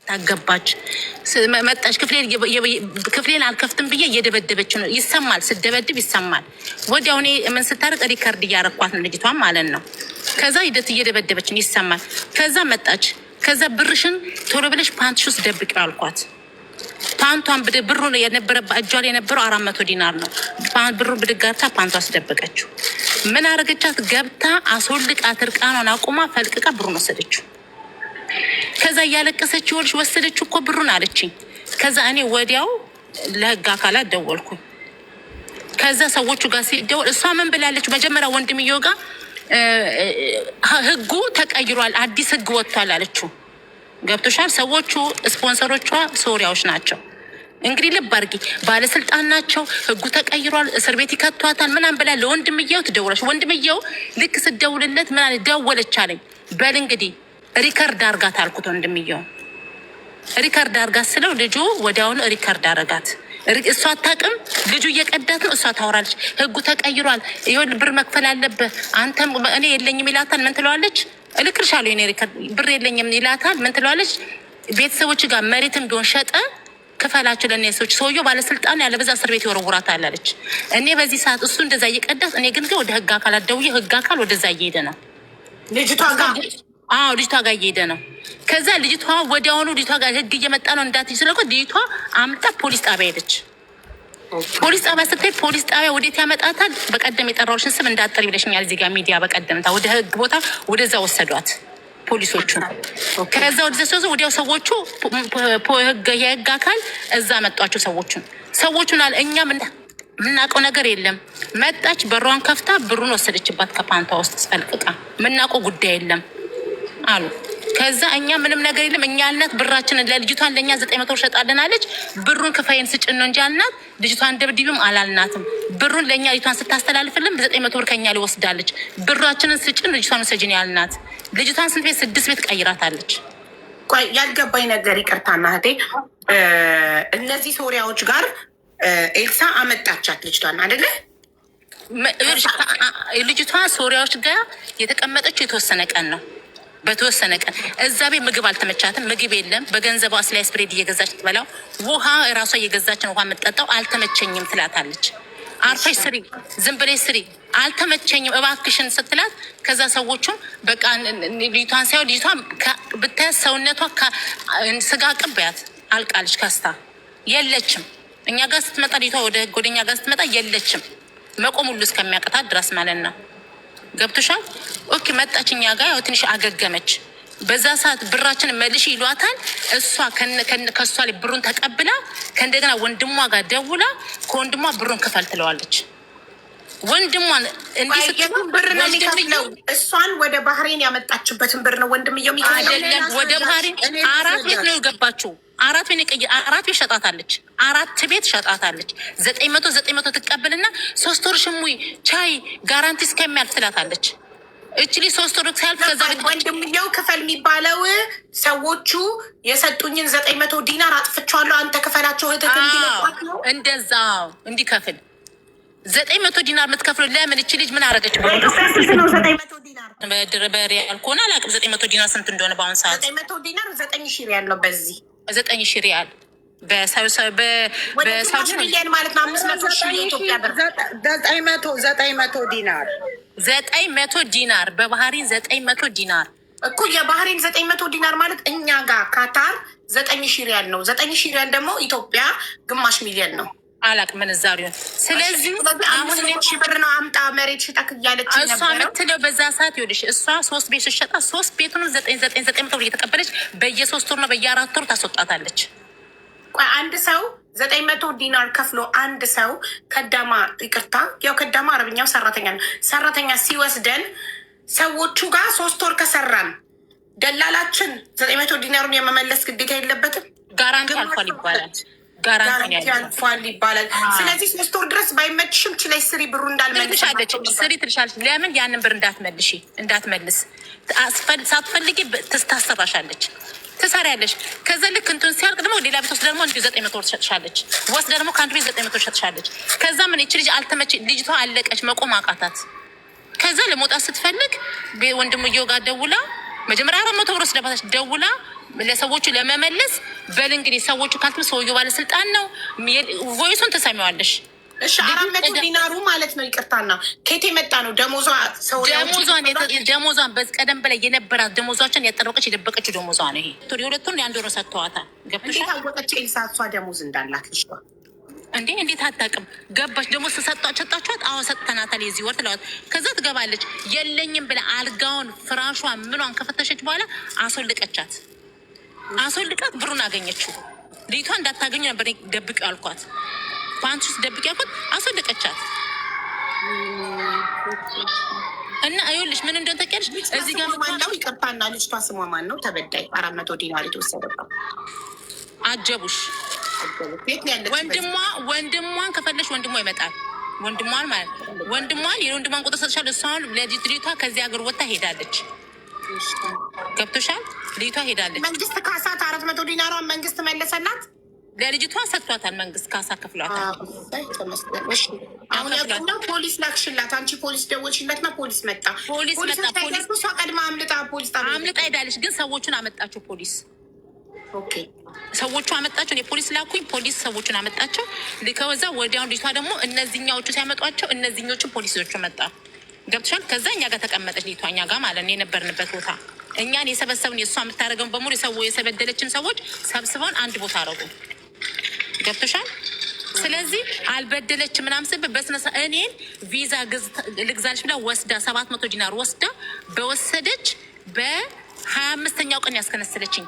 ታገባች መጣች። ክፍሌን አልከፍትም ብዬ እየደበደበች ነው። ይሰማል፣ ስደበድብ ይሰማል። ወዲያው እኔ ምን ስታርቅ ሪከርድ እያረኳት ነው ልጅቷን ማለት ነው። ከዛ ሂደት እየደበደበች ነው፣ ይሰማል። ከዛ መጣች። ከዛ ብርሽን ቶሎ ብለሽ ፓንትሽ ውስጥ ደብቂው አልኳት። ፓንቷን ብሩ የነበረ እጇ ላይ የነበረው 400 ዲናር ነው። ብሩ ብድጋርታ ፓንቷ አስደበቀችው። ምን አረገቻት? ገብታ አስወልቃት እርቃኗን አቁማ ፈልቅቃ ብሩን ወሰደችው። ከዛ እያለቀሰች ይወልሽ ወሰደችው እኮ ብሩን አለችኝ። ከዛ እኔ ወዲያው ለህግ አካላት ደወልኩኝ። ከዛ ሰዎቹ ጋር ሲደወል እሷ ምን ብላለች? መጀመሪያ ወንድምየው ጋር ህጉ ተቀይሯል፣ አዲስ ህግ ወጥቷል አለችው። ገብቶሻል? ሰዎቹ ስፖንሰሮቿ ሶሪያዎች ናቸው። እንግዲህ ልብ አድርጊ፣ ባለስልጣን ናቸው። ህጉ ተቀይሯል፣ እስር ቤት ይከቷታል ምናምን ብላ ለወንድምየው ትደውላለች። ወንድምየው ልክ ስደውልለት ምን አለ? ደወለች አለኝ። በል እንግዲህ ሪከርድ አርጋት አልኩት። ወንድምየው ሪከርድ አርጋት ስለው ልጁ ወዲያውኑ ሪከርድ አረጋት። እሷ አታውቅም፣ ልጁ እየቀዳት ነው። እሷ ታወራለች። ህጉ ተቀይሯል፣ ይሁን ብር መክፈል አለብህ አንተም። እኔ የለኝም ይላታል። ምን ትለዋለች? እልክልሻለሁ የኔ ሪከርድ ብር የለኝም ይላታል። ምን ትለዋለች? ቤተሰቦች ጋር መሬትም ቢሆን ሸጠ ክፈላቸው ለእኔ ሰዎች። ሰውየው ባለስልጣን ያለ በዛ እስር ቤት ይወረውራታል አለች። እኔ በዚህ ሰዓት እሱ እንደዛ እየቀዳት፣ እኔ ግን ወደ ህግ አካላት ደውዬ ህግ አካል ወደዛ እየሄደ ነው ልጅቷ ጋር። አዎ ልጅቷ ጋር እየሄደ ነው። ከዛ ልጅቷ ወዲያውኑ ልጅቷ ጋር ህግ እየመጣ ነው እንዳትይ ስለኮ ልጅቷ አምጣ ፖሊስ ጣቢያ ሄደች። ፖሊስ ጣቢያ ስትሄድ ፖሊስ ጣቢያ ወዴት ያመጣታል? በቀደም የጠራሁሽን ስም እንዳትጠሪ ብለሽኛል እዚህ ጋር ሚዲያ። በቀደምታ ወደ ህግ ቦታ ወደዛ ወሰዷት ፖሊሶቹ። ከዛ ወደዛ ሰው ወዲያው ሰዎቹ የህግ አካል እዛ መጧቸው። ሰዎቹን አለ እኛ ምናውቀው ነገር የለም። መጣች፣ በሯን ከፍታ ብሩን ወሰደችባት ከፓንቷ ውስጥ ስፈልቅቃ። ምናውቀው ጉዳይ የለም አሉ። ከዛ እኛ ምንም ነገር የለም እኛ አልናት ብራችንን ለልጅቷን ለእኛ 900 ብር ሸጣለን አለች። ብሩን ክፈይን ስጭን ነው እንጂ አልናት። ልጅቷን ደብድብም አላልናትም። ብሩን ለእኛ ልጅቷን ስታስተላልፍልን 900 ብር ከኛ ሊወስዳለች። ብራችንን ስጭን ልጅቷን ውሰጂን ያልናት። ልጅቷን ስንት ቤት 6 ቤት ቀይራታለች። ቆይ ያልገባኝ ነገር ይቅርታና እህቴ፣ እነዚህ ሶሪያዎች ጋር ኤልሳ አመጣቻት ልጅቷን አይደለ? ልጅቷ ሶሪያዎች ጋር የተቀመጠችው የተወሰነ ቀን ነው። በተወሰነ ቀን እዛ ቤት ምግብ አልተመቻትም። ምግብ የለም። በገንዘቧ ስላይስ ብሬድ እየገዛች ትበላው፣ ውሃ እራሷ እየገዛችን ውሃ የምትጠጣው። አልተመቸኝም ትላታለች። አርፈሽ ስሪ፣ ዝም ብለሽ ስሪ፣ አልተመቸኝም እባክሽን ስትላት፣ ከዛ ሰዎቹም በቃ ልጅቷን ሳይሆን ልጅቷ ብታያት ሰውነቷ ስጋ ቅበያት አልቃለች። ከስታ የለችም። እኛ ጋር ስትመጣ ልጅቷ ወደ እኛ ጋር ስትመጣ የለችም። መቆም ሁሉ እስከሚያቅታት ድረስ ማለት ነው። ገብቶሻል? ኦኬ መጣች እኛ ጋር ያው ትንሽ አገገመች። በዛ ሰዓት ብራችን መልሽ ይሏታል። እሷ ከእሷ ላይ ብሩን ተቀብላ ከእንደገና ወንድሟ ጋር ደውላ ከወንድሟ ብሩን ክፈል ትለዋለች። ወንድሟን ብር ነው የሚከፍለው። እሷን ወደ ባህሬን ያመጣችበትን ብር ነው ወንድምየው የሚከፍለው አይደለም። ወደ ባህሬን 4 ቤት ነው የገባችው። 4 ቤት ሸጣታለች። 4 ቤት ሸጣታለች። 900 ትቀበልና 3 ወር ሽሙይ ቻይ ጋራንቲ እስከሚያልፍ ትላታለች። እችሊ 3 ወር ሳያልፍ ከዛ ወንድምየው ክፈል የሚባለው ሰዎቹ የሰጡኝን 900 ዲናር አጥፍቻለሁ አንተ ክፈላቸው እህትህ እንዲለቋት ነው። እንደዛ እንዲከፍል 900 ዲናር የምትከፍለው ለምን? እቺ ልጅ ምን አረገች? ነው 900 ዲናር በሪያል ከሆነ አላውቅም። 900 ዲናር ስንት እንደሆነ በአሁን ሰዓት 900 ዲናር 9000 ሪያል ነው። በዚህ 9000 ሪያል በሳውዲ ሚሊዮን ማለት ነው 500 ሺህ የኢትዮጵያ ብር። 900 ዲናር 900 ዲናር በባህሪን 900 ዲናር እኮ የባህሬን 900 ዲናር ማለት እኛ ጋር ካታር 9000 ሪያል ነው። 9000 ሪያል ደግሞ ኢትዮጵያ ግማሽ ሚሊዮን ነው። አላውቅም ምንዛሬውን። ስለዚህ አሁን ሺህ ብር ነው አምጣ መሬት ሽጣክ እያለች ነበር። እሷ የምትለው በዛ ሰዓት ይኸውልሽ፣ እሷ 3 ቤት ሸጣ 3 ቤቱንም 900 ብር እየተቀበለች በየ3 ወር ነው በየ4 ወር ታስወጣታለች። አንድ ሰው 900 ዲናር ከፍሎ አንድ ሰው ከዳማ ይቅርታ፣ ያው ከዳማ አረብኛው ሰራተኛ ነው። ሰራተኛ ሲወስደን ሰዎቹ ጋር 3 ወር ከሰራን ደላላችን 900 ዲናሩን የመመለስ ግዴታ የለበትም። ጋራንቲ አልፏል ይባላል። ጋራንቲ አልፏል ይባላል። ስለዚህ 3 ወር ድረስ ባይመችሽም ችላይ ስሪ ብሩ እንዳልመልሻለች ስሪ ትልሻለች። ለምን ያንን ብር እንዳትመልስ ሳትፈልጊ ታሰራሻለች፣ ትሰሪያለሽ። ከዛ ልክ እንትን ሲያልቅ ደግሞ ሌላ ቤት ወስዳ ደግሞ እንዲሁ 900 ብር ትሸጥሻለች። ወስዳ ደግሞ ከአንድ ቤት 900 ብር ትሸጥሻለች። ከዛ ምን ይቺ ልጅ ልጅቷ አለቀች፣ መቆም አቃታት። ከዛ ለመውጣት ስትፈልግ ወንድምየው ጋር ደውላ መጀመሪያ 400 ብር ወስዳባታች። ደውላ ለሰዎቹ ለመመለስ በል እንግዲህ ሰዎቹ ካልትም ሰውየው ባለስልጣን ነው። ቮይሱን ትሰሚዋለሽ። እሺ 400 ዲናሩ ማለት ነው። ይቅርታና ከየት የመጣ ነው? ደሞዟን በቀደም በላይ የነበራት ደሞዟችን ያጠረቀች የደበቀችው ደሞዟ ነው። ይሄ የሁለቱን የአንድ ወር ሰጥተዋታል። ገብቶሻል? ታወቀች ኤልሳ እሷ ደሞዝ እንዳላት ልጅቷ እንዴ እንዴት አታውቅም? ገባች ደግሞ ሰጣችኋት? አዎ ሰጥተናታል የዚህ ወር ትለዋት። ከዛ ትገባለች የለኝም ብላ አልጋውን ፍራሿን ምኗን ከፈተሸች በኋላ አስወልቀቻት። ብሩን አገኘችው። ልጅቷ እንዳታገኙ ነበር ደብቅ ያልኳት፣ ፓንት ውስጥ ደብቅ ያልኳት። አስወልቀቻት እና ይኸውልሽ ምን እንደሆነ ታውቂያለሽ? እዚህ ጋር ማነው? ይቅርታና ልጅቷ ስሟ ማን ነው? ተበዳይ 400 ዲናር የተወሰደባት አጀቡሽ። ወንድሟን ከፈለሽ ወንድሟ ይመጣል። ወንድሟን ማለት የወንድሟን ቁጥር ሰጥሻል። እሷን ልጅቷ ከዚህ ሀገር ወጥታ ሄዳለች። ገብቶሻል? ልጅቷ ሄዳለች። መንግስት ካሳት 400 ዲናሯን መንግስት መለሰላት። ለልጅቷ ሰጥቷታል። መንግስት ካሳ ከፍሏታል። አሁን ያው ፖሊስ ላክሽላት። አንቺ ፖሊስ ደወልሽለትና ፖሊስ መጣ። ፖሊስ እሷ ቀድማ አምልጣ ሄዳለች። ግን ሰዎቹን አመጣቸው ፖሊስ። ኦኬ ሰዎቹ አመጣቸው። እኔ ፖሊስ ላኩኝ። ፖሊስ ሰዎቹን አመጣቸው። ከዛ ወዲያውኑ ልጅቷ ደግሞ እነዚህኛዎቹ ሲያመጧቸው እነዚህኞቹን ፖሊሶቹ መጣ። ገብቶሻል? ከዛ እኛ ጋር ተቀመጠች ልጅቷ፣ እኛ ጋር ማለት ነው የነበርንበት ቦታ። እኛን የሰበሰቡን የእሷ የምታደርገውን በሙሉ የሰበደለችን ሰዎች ሰብስበውን አንድ ቦታ አረጉ። ገብቶሻል? ስለዚህ አልበደለች ምናምን ስብ በስነሳ እኔን ቪዛ ልግዛልሽ ብላ ወስዳ 700 ዲናር ወስዳ በወሰደች በ25ኛው ቀን ያስከነሰለችኝ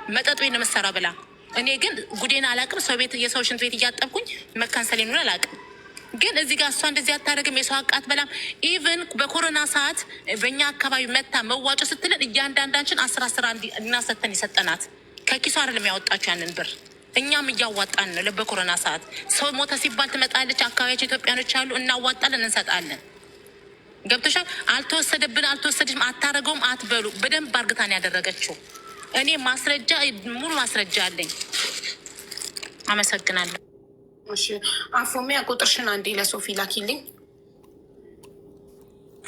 መጠጡ የምሰራ ብላ። እኔ ግን ጉዴን አላቅም። ሰው ቤት የሰው ሽንት ቤት እያጠብኩኝ መካንሰሌ ሆነ አላቅም። ግን እዚህ ጋር እሷ እንደዚህ አታደርግም። የሰው አቃት በላም። ኢቨን በኮሮና ሰዓት በእኛ አካባቢ መታ መዋጮ ስትለን እያንዳንዳችን 10 እናሰተን የሰጠናት ከኪሷ አይደለም ያወጣችሁ ያንን ብር። እኛም እያዋጣን ነው። በኮሮና ሰዓት ሰው ሞተ ሲባል ትመጣለች። አካባቢያቸው ኢትዮጵያኖች አሉ፣ እናዋጣለን፣ እንሰጣለን። ገብቶሻል? አልተወሰደችም፣ አታረገውም አትበሉ። በደንብ አርግታን ያደረገችው። እኔ ሙሉ ማስረጃ አለኝ። አመሰግናለሁ። እሺ አፎሚያ ቁጥርሽን አንዴ ለሶፊ ላኪልኝ።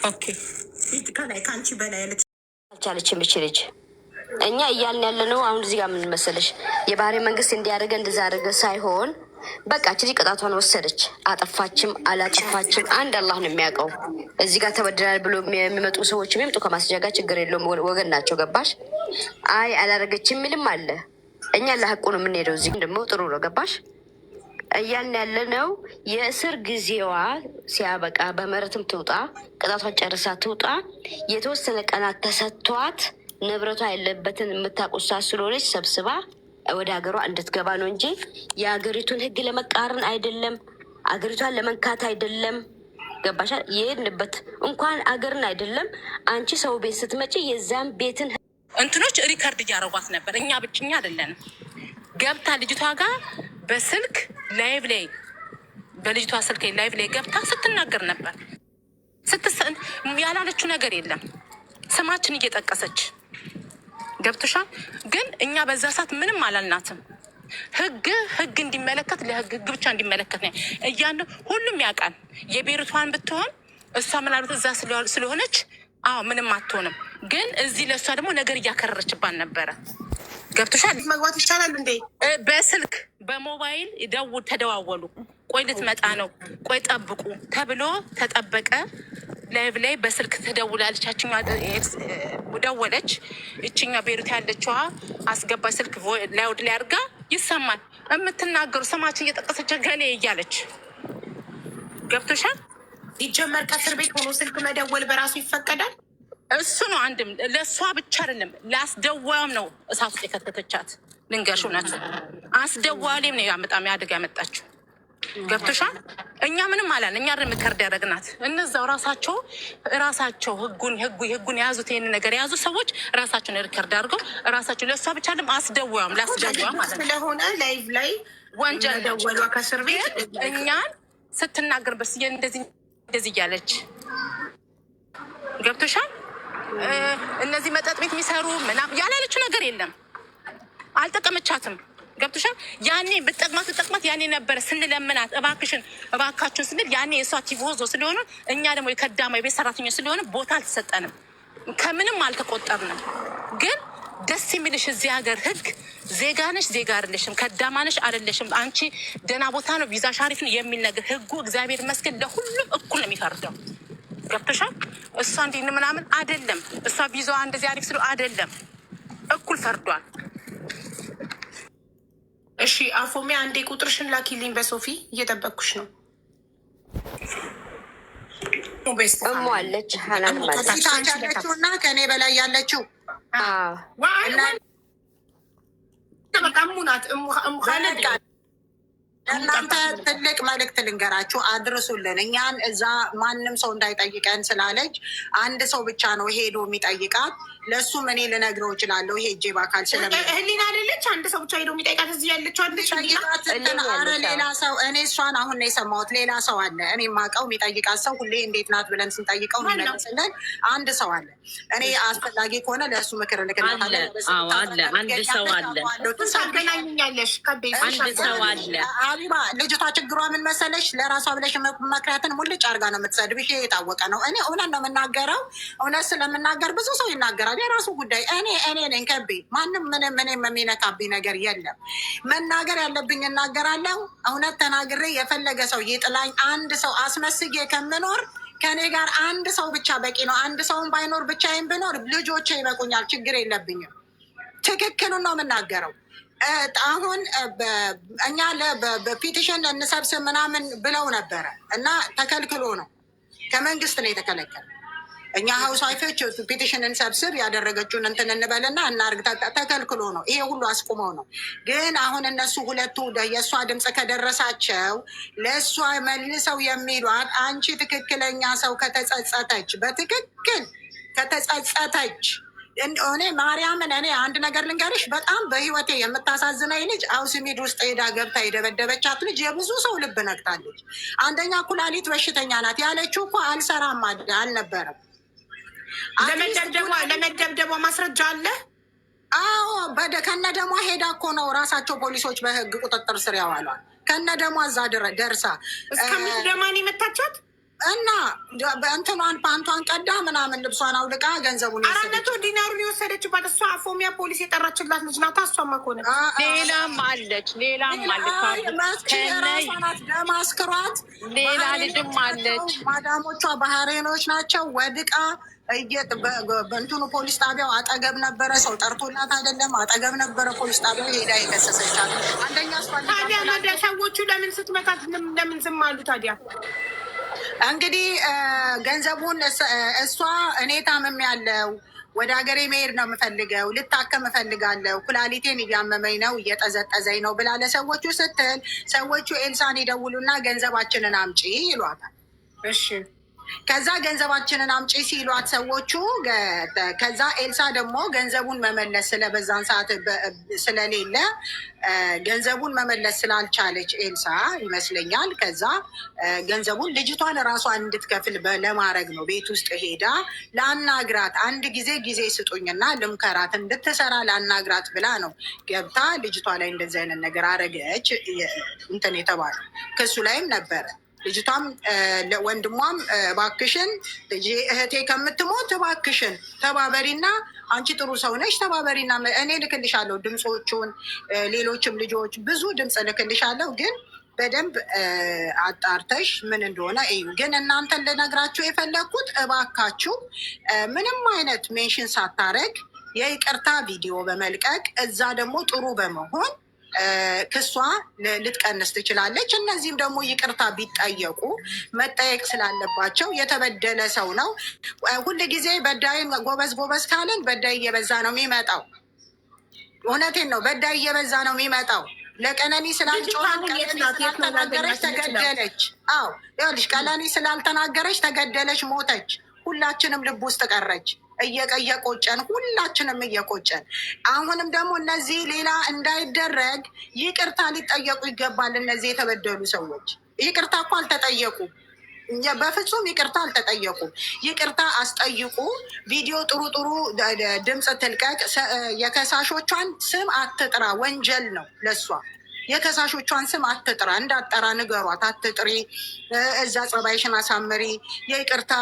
ኦኬ ከላይ ከአንቺ በላይ ያለች አልቻለችም እች ልጅ። እኛ እያልን ያለ ነው አሁን እዚህ ጋር ምን መሰለሽ፣ የባህሬ መንግስት እንዲያደርገ እንደዛ አደረገ ሳይሆን በቃ እች ልጅ ቅጣቷን ወሰደች። አጠፋችም አላጠፋችም አንድ አላህ ነው የሚያውቀው። እዚህ ጋር ተበድላል ብሎ የሚመጡ ሰዎች የሚመጡ ከማስረጃ ጋር ችግር የለውም፣ ወገን ናቸው። ገባሽ? አይ አላደረገችም የሚልም አለ። እኛ ለሀቁ ነው የምንሄደው። እዚህ ደግሞ ጥሩ ነው። ገባሽ? እያልን ያለ ነው የእስር ጊዜዋ ሲያበቃ በምህረትም ትውጣ፣ ቅጣቷን ጨርሳ ትውጣ። የተወሰነ ቀናት ተሰጥቷት ንብረቷ ያለበትን የምታቁሳ ስለሆነች ሰብስባ ወደ ሀገሯ እንድትገባ ነው እንጂ የሀገሪቱን ሕግ ለመቃረን አይደለም፣ አገሪቷን ለመንካት አይደለም። ገባሻል? የሄድንበት እንኳን አገርን አይደለም። አንቺ ሰው ቤት ስትመጪ የዛን ቤትን እንትኖች ሪከርድ እያደረጓት ነበር። እኛ ብቸኛ አይደለንም። ገብታ ልጅቷ ጋር በስልክ ላይቭ ላይ በልጅቷ ስልክ ላይቭ ላይ ገብታ ስትናገር ነበር። ያላለችው ነገር የለም። ስማችን እየጠቀሰች ገብቶሻል። ግን እኛ በዛ ሰዓት ምንም አላልናትም። ህግ እንዲመለከት ለህግ ብቻ እንዲመለከት ነው እያለ ሁሉም ያውቃል። የቤሩቷን ብትሆን እሷ ምናልባት እዛ ስለሆነች ምንም አትሆንም። ግን እዚህ ለእሷ ደግሞ ነገር እያከረረችባን ነበረ። ገብቶሻል። መግባት ይቻላል እንዴ? በስልክ በሞባይል ተደዋወሉ። ቆይ ልትመጣ ነው፣ ቆይ ጠብቁ ተብሎ ተጠበቀ። ላይቭ ላይ በስልክ ተደውላለች። ደወለች። እችኛ ቤሩት ያለችዋ አስገባች። ስልክ ላይወድ ላይ አድርጋ ይሰማል። የምትናገሩ ስማችን እየጠቀሰች ገሌ እያለች ገብቶሻል። ይጀመር ከእስር ቤት ሆኖ ስልክ መደወል በራሱ ይፈቀዳል? እሱ ነው። አንድም ለእሷ ብቻ አይደለም ለአስደዋዩም ነው እሳት ውስጥ የከተተቻት። ልንገርሽ እውነቱ አስደዋሌም ነው በጣም ያድግ ያመጣችው። ገብቶሻል። እኛ ምንም አላልን። እኛ ሪከርድ ያደረግናት እነዛው ራሳቸው ህጉን የያዙት ይህን ነገር የያዙ ሰዎች ራሳቸውን ሪከርድ አድርገው ራሳቸው ለእሷ ብቻ አይደለም አስደዋዩም ላስደዋዩ ማለት ነው ስለሆነ ላይቭ ላይ ወንጀል ደወሏ ከእስር ቤት እኛን ስትናገር በስ እንደዚህ እያለች ገብቶሻል። እነዚህ መጠጥ ቤት የሚሰሩ ምናምን ያላለችው ነገር የለም። አልጠቀመቻትም። ገብቶሻል። ያኔ ብጠቅማት ያኔ ነበረ ስንለምናት እባካችሁን ስንል ያኔ የእሷ ቲቮዞ ስለሆነ እኛ ደግሞ የከዳማ የቤት ሰራተኞች ስለሆነ ቦታ አልተሰጠንም፣ ከምንም አልተቆጠርንም። ግን ደስ የሚልሽ እዚህ ሀገር ህግ ዜጋ ነሽ ዜጋ አይደለሽም፣ ከዳማ ነሽ አይደለሽም፣ አንቺ ደህና ቦታ ነው ቪዛ ሻሪፍ ነው የሚል ነገር ህጉ እግዚአብሔር ይመስገን ለሁሉም እኩል ነው የሚፈርደው። ገብቶሻል? እሷ እንዲህ ምናምን አይደለም፣ እሷ ቪዛዋ እንደዚህ አሪፍ ስለ አይደለም፣ እኩል ፈርዷል። እሺ አፎሚያ አንዴ ቁጥርሽን ላኪልኝ በሶፊ እየጠበቅኩሽ ነው። እሞ አለች ሀናን ያለችው እና ከእኔ በላይ ያለችው ሙናት እናንተ ትልቅ መልእክት ልንገራችሁ፣ አድርሱልን። እኛን እዛ ማንም ሰው እንዳይጠይቀን ስላለች አንድ ሰው ብቻ ነው ሄዶ የሚጠይቃት። ለእሱም እኔ ልነግረው እችላለሁ ሄጄ በአካል ህሊና አይደለች አንድ ሰው ብቻ ሄዶ የሚጠይቃት እዚህ ያለችው አለች። ኧረ ሌላ ሰው እኔ እሷን አሁን ነው የሰማሁት። ሌላ ሰው አለ እኔ የማውቀው የሚጠይቃት ሰው ሁሌ እንዴት ናት ብለን ስንጠይቀው የሚመልስልን አንድ ሰው አለ። እኔ አስፈላጊ ከሆነ ለእሱ ምክር ልክናታለን። አንድ ሰው አለ፣ ታገናኛለሽ። አንድ ሰው አለ። ሀቢባ ልጅቷ ችግሯ ምን መሰለሽ? ለራሷ ብለሽ መክሪያትን ሙልጭ አድርጋ ነው የምትሰድብሽ። የታወቀ ነው። እኔ እውነት ነው የምናገረው። እውነት ስለምናገር ብዙ ሰው ይናገራል። የራሱ ጉዳይ። እኔ ነኝ ከቤ ማንም ምንም የሚነካብኝ ነገር የለም። መናገር ያለብኝ እናገራለሁ። እውነት ተናግሬ የፈለገ ሰው ይጥላኝ። አንድ ሰው አስመስጌ ከምኖር ከእኔ ጋር አንድ ሰው ብቻ በቂ ነው። አንድ ሰውን ባይኖር ብቻዬን ብኖር ልጆቼ ይበቁኛል። ችግር የለብኝም። ትክክሉን ነው የምናገረው። አሁን እኛ በፒቲሽን እንሰብስብ ምናምን ብለው ነበረ እና ተከልክሎ ነው፣ ከመንግስት ነው የተከለከለ። እኛ ሀውስ ዋይፎች ፒቲሽን እንሰብስብ ያደረገችውን እንትን እንበልና እናርግ ተከልክሎ ነው። ይሄ ሁሉ አስቁመው ነው። ግን አሁን እነሱ ሁለቱ የእሷ ድምፅ ከደረሳቸው ለእሷ መልሰው የሚሏት አንቺ ትክክለኛ ሰው ከተጸጸተች፣ በትክክል ከተጸጸተች እኔ ማርያምን እኔ አንድ ነገር ልንገርሽ፣ በጣም በህይወቴ የምታሳዝነኝ ልጅ አውስሚድ ውስጥ ሄዳ ገብታ የደበደበቻት ልጅ የብዙ ሰው ልብ ነክታለች። አንደኛ ኩላሊት በሽተኛ ናት ያለችው እኮ አልሰራም አልነበረም። ለመደብደቧ ማስረጃ አለ። አዎ ከነ ደሟ ሄዳ እኮ ነው ራሳቸው ፖሊሶች በህግ ቁጥጥር ስር ያዋሏል። ከነ ደሟ እዛ ደርሳ እስከምትደማን የመታቻት እና እንትኗን ፓንቷን ቀዳ ምናምን ልብሷን አውልቃ ገንዘቡን 400 ዲናሩን የወሰደችባት እሷ አፎሚያ ፖሊስ የጠራችላት ልጅ ናታ። እሷማ ከሆነ ሌላም አለች ደማስክሯት ሌላ ልጅም አለች። ማዳሞቿ ባህሬኖች ናቸው። ወድቃ በእንትኑ ፖሊስ ጣቢያው አጠገብ ነበረ። ሰው ጠርቶላት አይደለም፣ አጠገብ ነበረ ፖሊስ ጣቢያው ሄዳ የከሰሰቻት። አንደኛ ታዲያ ሰዎቹ ለምን ስትመታት ለምን ዝም አሉ ታዲያ? እንግዲህ ገንዘቡን እሷ እኔ ታምም ያለው ወደ ሀገሬ መሄድ ነው የምፈልገው፣ ልታከም እፈልጋለሁ፣ ኩላሊቴን እያመመኝ ነው፣ እየጠዘጠዘኝ ነው ብላ ለሰዎቹ ስትል ሰዎቹ ኤልሳን ይደውሉና ገንዘባችንን አምጪ ይሏታል። እሺ ከዛ ገንዘባችንን አምጪ ሲሏት ሰዎቹ፣ ከዛ ኤልሳ ደግሞ ገንዘቡን መመለስ ስለበዛን ሰዓት ስለሌለ ገንዘቡን መመለስ ስላልቻለች ኤልሳ ይመስለኛል። ከዛ ገንዘቡን ልጅቷን ራሷን እንድትከፍል ለማድረግ ነው ቤት ውስጥ ሄዳ ላናግራት፣ አንድ ጊዜ ስጡኝና ልምከራት፣ እንድትሰራ ላናግራት ብላ ነው ገብታ ልጅቷ ላይ እንደዚህ አይነት ነገር አረገች እንትን የተባለው ክሱ ላይም ነበረ። ልጅቷም ወንድሟም እባክሽን እህቴ ከምትሞት እባክሽን ተባበሪና፣ አንቺ ጥሩ ሰው ነሽ ተባበሪና፣ እኔ ልክልሻለሁ ድምፆቹን፣ ሌሎችም ልጆች ብዙ ድምፅ ልክልሻለሁ፣ ግን በደንብ አጣርተሽ ምን እንደሆነ እዩ። ግን እናንተን ልነግራችሁ የፈለግኩት እባካችሁ ምንም አይነት ሜንሽን ሳታረግ የይቅርታ ቪዲዮ በመልቀቅ እዛ ደግሞ ጥሩ በመሆን ክሷ ልትቀንስ ትችላለች። እነዚህም ደግሞ ይቅርታ ቢጠየቁ መጠየቅ ስላለባቸው የተበደለ ሰው ነው። ሁል ጊዜ በዳይን ጎበዝ ካለን በዳይ እየበዛ ነው የሚመጣው። እውነቴን ነው፣ በዳይ እየበዛ ነው የሚመጣው። ለቀነኒ ስላልተናገረች ተገደለች። አዎ ይኸውልሽ፣ ቀነኒ ስላልተናገረች ተገደለች፣ ሞተች። ሁላችንም ልብ ውስጥ ቀረች። እየቆጨን ሁላችንም እየቆጨን፣ አሁንም ደግሞ እነዚህ ሌላ እንዳይደረግ ይቅርታ ሊጠየቁ ይገባል። እነዚህ የተበደሉ ሰዎች ይቅርታ እኮ አልተጠየቁ፣ በፍጹም ይቅርታ አልተጠየቁም። ይቅርታ አስጠይቁ። ቪዲዮ ጥሩ ድምፅ ትልቀቅ። የከሳሾቿን ስም አትጥራ፣ ወንጀል ነው ለሷ። የከሳሾቿን ስም አትጥራ፣ እንዳጠራ ንገሯት፣ አትጥሪ፣ እዛ ጸባይሽን አሳምሪ። የይቅርታ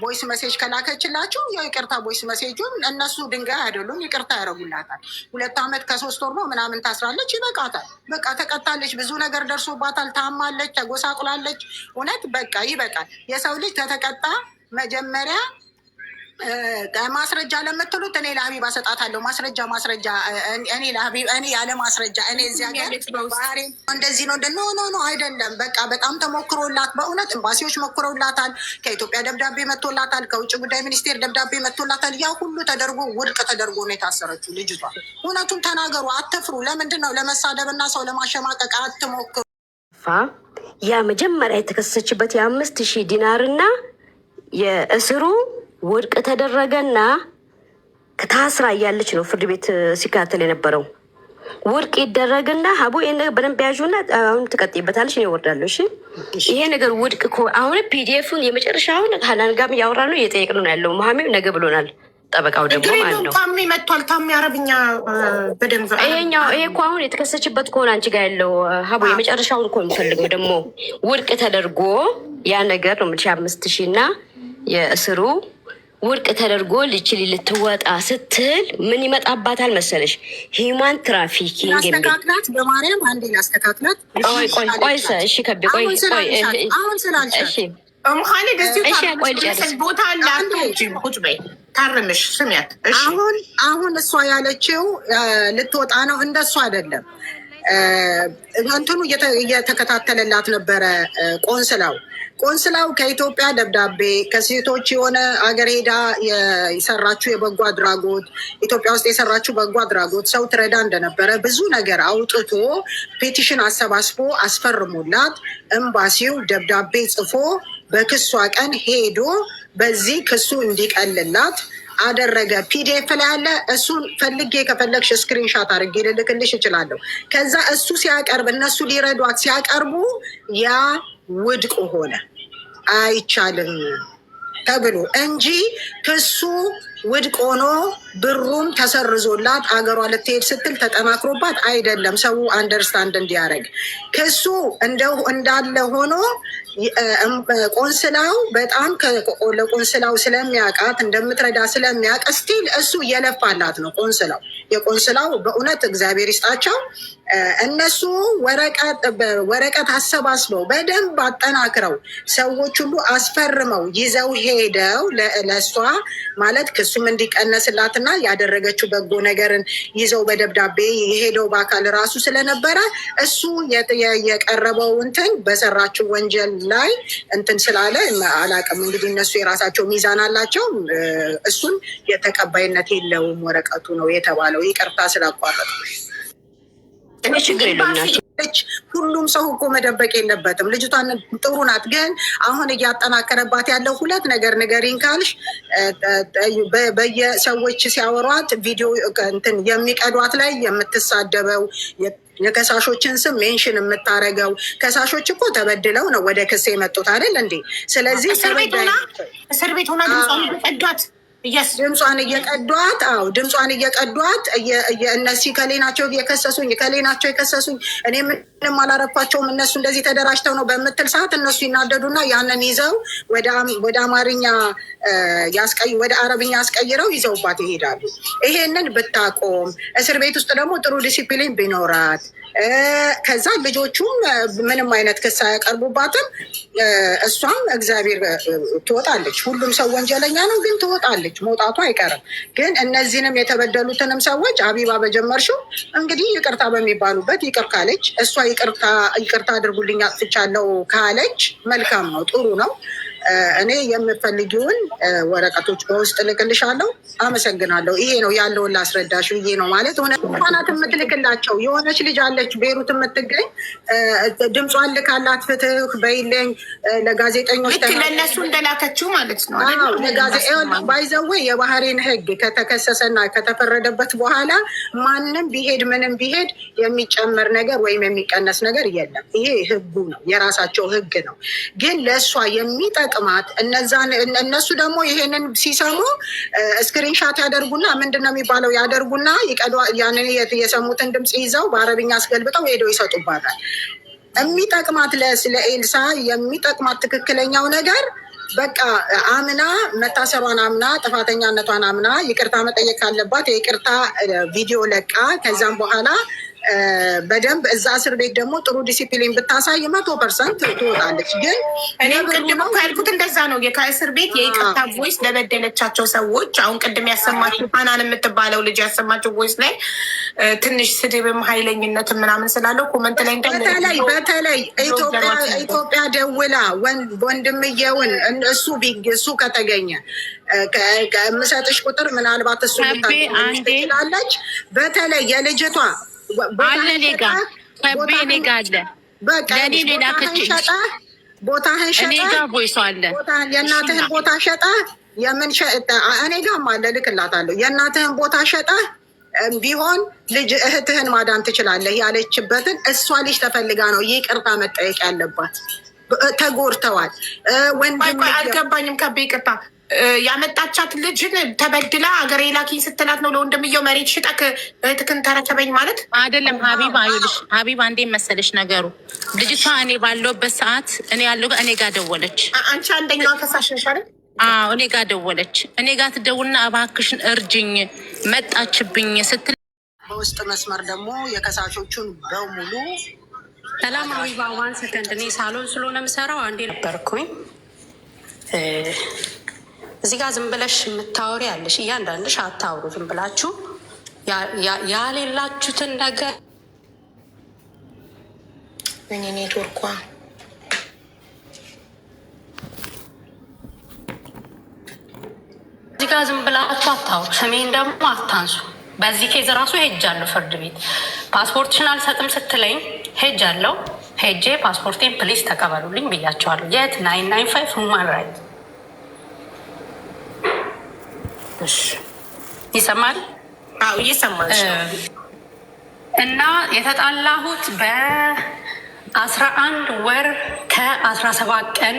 ቦይስ መሴጅ ከላከችላችሁ የይቅርታ ቦይስ መሴጁን እነሱ ድንጋይ አይደሉም፣ ይቅርታ ያደርጉላታል። 2 ዓመት ከ3 ወር ነው ምናምን ታስራለች፣ ይበቃታል። በቃ ተቀጣለች፣ ብዙ ነገር ደርሶባታል፣ ታማለች፣ ተጎሳቁላለች። እውነት በቃ ይበቃል። የሰው ልጅ ከተቀጣ መጀመሪያ ማስረጃ ለምትሉት እኔ ለሀቢባ ሰጣታለሁ። ማስረጃ እኔ ያለ ማስረጃ እኔ እዚያ ባህሪ እንደዚህ ነው ኖ አይደለም። በቃ በጣም ተሞክሮላት በእውነት ኤምባሲዎች ሞክረውላታል። ከኢትዮጵያ ደብዳቤ መጥቶላታል። ከውጭ ጉዳይ ሚኒስቴር ደብዳቤ መጥቶላታል። ያ ሁሉ ተደርጎ ውድቅ ተደርጎ ነው የታሰረችው ልጅቷ። እውነቱን ተናገሩ፣ አትፍሩ። ለምንድን ነው ለመሳደብና ሰው ለማሸማቀቅ አትሞክሩ። ያ መጀመሪያ የተከሰሰችበት የ5,000 ዲናርና የእስሩ ውድቅ ተደረገና ከታስራ እያለች ነው ፍርድ ቤት ሲከታተል የነበረው። ውድቅ ይደረግና ሀቡ ይሄ ነገር በደንብ ያዡና አሁን ትቀጥይበታለች። እኔ እወርዳለሁ። እሺ ይሄ ነገር ውድቅ አሁን ፒዲኤፉን የመጨረሻውን ሀናን ጋርም እያወራሉ እየጠየቅን ነው ያለው። መሀሜም ነገ ብሎናል። ጠበቃው ደግሞ ማለት ነው ታሜ መጥቷል። ታሜ አረብኛ በደንብ ይሄኛው ይሄ እኮ አሁን የተከሰችበት ከሆነ አንቺ ጋር ያለው ሀቡ የመጨረሻውን እኮ የሚፈልገው ደግሞ ውድቅ ተደርጎ ያ ነገር ነው 5,000 እና የእስሩ ውድቅ ተደርጎ ልችል ልትወጣ ስትል ምን ይመጣባታል መሰለሽ? ሂማን ትራፊኪንግ ላስተካክላት፣ በማርያም አንዴ ላስተካክላት። ቆይ እሺ ከቤ ቆይ አሁን ስላልሽ ሙኻሊድ እዚህ ቦታ ቁጭ በይ ታርምሽ ስሚያት። አሁን እሷ ያለችው ልትወጣ ነው። እንደሱ አይደለም። እንትኑ እየተከታተለላት ነበረ ቆንስላው ከኢትዮጵያ ደብዳቤ ከሴቶች የሆነ አገር ሄዳ የሰራችው የበጎ አድራጎት ኢትዮጵያ ውስጥ የሰራችው በጎ አድራጎት ሰው ትረዳ እንደነበረ ብዙ ነገር አውጥቶ ፔቲሽን አሰባስቦ አስፈርሞላት ኤምባሲው ደብዳቤ ጽፎ በክሷ ቀን ሄዶ በዚህ ክሱ እንዲቀልላት አደረገ። ፒዲኤፍ ላይ ያለ እሱን ፈልጌ ከፈለግሽ ስክሪንሻት አድርጌ ልልክልሽ እችላለሁ። ከዛ እሱ ሲያቀርብ እነሱ ሊረዷት ሲያቀርቡ ያ ውድቅ ሆነ። አይቻልም ተብሎ እንጂ ክሱ ውድቅ ሆኖ ብሩም ተሰርዞላት አገሯ ልትሄድ ስትል ተጠናክሮባት አይደለም። ሰው አንደርስታንድ እንዲያደርግ ክሱ እንዳለ ሆኖ ቆንስላው በጣም ለቆንስላው ስለሚያውቃት እንደምትረዳ ስለሚያውቅ ስቲል እሱ እየለፋላት ነው። የቆንስላው በእውነት እግዚአብሔር ይስጣቸው። እነሱ ወረቀት አሰባስበው በደንብ አጠናክረው ሰዎች ሁሉ አስፈርመው ይዘው ሄደው ለእሷ ማለት ክሱም እንዲቀነስላትና ያደረገችው በጎ ነገርን ይዘው በደብዳቤ የሄደው በአካል ራሱ ስለነበረ እሱ የቀረበው እንትን በሰራችው ወንጀል ላይ እንትን ስላለ አላውቅም። እንግዲህ እነሱ የራሳቸው ሚዛን አላቸው። እሱን የተቀባይነት የለውም ወረቀቱ ነው የተባለው። ይቅርታ ስላቋረጥ ሁሉም ሰው እኮ መደበቅ የለበትም። ልጅቷን ጥሩ ናት፣ ግን አሁን እያጠናከረባት ያለው 2 ነገር ንገሪኝ ካልሽ በየሰዎች ሲያወሯት ቪዲዮ እንትን የሚቀዷት ላይ የምትሳደበው የከሳሾችን ስም ሜንሽን የምታረገው ከሳሾች እኮ ተበድለው ነው ወደ ክስ የመጡት አይደል እንዴ? ስለዚህ እስር ቤት ሆና ቀዷት ድምጿን እየቀዷት እነዚህ ከሌ ናቸው የከሰሱኝ ከሌ ናቸው የከሰሱኝ እኔ ምንም አላረኳቸውም እነሱ እንደዚህ ተደራጅተው ነው በምትል ሰዓት እነሱ ይናደዱና ያንን ይዘው ወደ አማርኛ ወደ አረብኛ ያስቀይረው ይዘውባት ይሄዳሉ። ይሄንን ብታቆም እስር ቤት ውስጥ ደግሞ ጥሩ ዲሲፕሊን ቢኖራት ከዛ ልጆቹም ምንም አይነት ክስ አያቀርቡባትም። እሷም እግዚአብሔር ትወጣለች። ሁሉም ሰው ወንጀለኛ ነው፣ ግን ትወጣለች፣ መውጣቱ አይቀርም። ግን እነዚህንም የተበደሉትንም ሰዎች ሀቢባ በጀመርሽው እንግዲህ ይቅርታ በሚባሉበት ይቅር ካለች እሷ ይቅርታ አድርጉልኝ አጥፍቻለሁ ካለች መልካም ነው፣ ጥሩ ነው። እኔ የምፈልጊውን ወረቀቶች በውስጥ ልክልሻለሁ። አመሰግናለሁ። ይሄ ነው ያለውን ላስረዳሽ ብዬ ነው ማለት ሆነ። ህጻናት የምትልክላቸው የሆነች ልጅ አለች ቤሩት የምትገኝ ድምጿን ልካላት ፍትህ በይለኝ ለጋዜጠኞች ለእነሱ እንደላከችው ማለት ነው። ባይዘዌ የባህሬን ህግ ከተከሰሰና ከተፈረደበት በኋላ ማንም ቢሄድ ምንም ቢሄድ የሚጨመር ነገር ወይም የሚቀነስ ነገር የለም። ይሄ ህጉ ነው፣ የራሳቸው ህግ ነው። ግን ለእሷ የሚጠቅም የሚጠቅማት እነሱ ደግሞ ይሄንን ሲሰሙ ስክሪንሻት ያደርጉና ምንድን ነው የሚባለው ያደርጉና ያንን የሰሙትን ድምፅ ይዘው በአረብኛ አስገልብጠው ሄደው ይሰጡባታል። የሚጠቅማት ለኤልሳ የሚጠቅማት ትክክለኛው ነገር በቃ አምና መታሰሯን አምና ጥፋተኛነቷን አምና ይቅርታ መጠየቅ ካለባት የይቅርታ ቪዲዮ ለቃ ከዛም በኋላ በደንብ እዛ እስር ቤት ደግሞ ጥሩ ዲሲፕሊን ብታሳይ 100% ትወጣለች። ግን እኔም ቅድም ካልኩት እንደዛ ነው። ከእስር ቤት የይቅርታ ቮይስ ለበደለቻቸው ሰዎች አሁን ቅድም ያሰማችው ሀናን የምትባለው ልጅ ያሰማችው ቮይስ ላይ ትንሽ ስድብም ኃይለኝነትም ምናምን ስላለው ኮመንት ላይ በተለይ ኢትዮጵያ ደውላ ወንድምየውን እሱ ከተገኘ ከምሰጥሽ ቁጥር ምናልባት እሱ ትችላለች። በተለይ የልጅቷ አለ ሌጋ ከቤ ኔጋ አለ ለእኔ ሌላ ክችል ቦታህን ሸጠ የእናትህን ቦታ ሸጠ እኔ ጋም አለ ልክላታለሁ። የእናትህን ቦታ ሸጠ ቢሆን ልጅ እህትህን ማዳን ትችላለህ ያለችበትን እሷ ልጅ ተፈልጋ ነው ይቅርታ መጠየቅ ያለባት። ተጎድተዋል። አልገባኝም። ከቤ ይቅርታ ያመጣቻት ልጅን ተበድላ አገሬ ላኪኝ ስትላት ነው ለወንድምየው መሬት ሽጠክ እህትክን ተረከበኝ ማለት አይደለም። ሀቢባ ይልሽ ሀቢባ እንዴት መሰለሽ ነገሩ ልጅቷ እኔ ባለውበት ሰዓት እኔ ጋር ደወለች። አንቺ አንደኛዋ ከሳሽ ነሽ አይደል? አዎ እኔ ጋር ደወለች። እኔ ጋር ትደውልና እባክሽን እርጅኝ መጣችብኝ ስትል በውስጥ መስመር ደግሞ የከሳሾቹን በሙሉ ሰላም ሀቢባ ዋን ሰከንድ እኔ ሳሎን ስለሆነ የምሰራው አንዴ ነበርኩኝ። እዚህ ጋር ዝም ብለሽ የምታወሪ ያለሽ እያንዳንድሽ አታውሩ። ዝም ብላችሁ ያሌላችሁትን ነገር እኔ ኔትወርኳ እዚህ ጋር ዝም ብላችሁ አታውሩ። ስሜን ደግሞ አታንሱ። በዚህ ኬዝ ራሱ ሄጃለሁ ፍርድ ቤት። ፓስፖርትሽን አልሰጥም ስትለኝ ሄጃለሁ። ሄጄ ፓስፖርቴን ፕሊስ ተቀበሉልኝ ብያቸዋለሁ። የት 995 ሁማን ራይት ይሰማል? አዎ እየሰማል። እና የተጣላሁት በ11 ወር ከ17 ቀን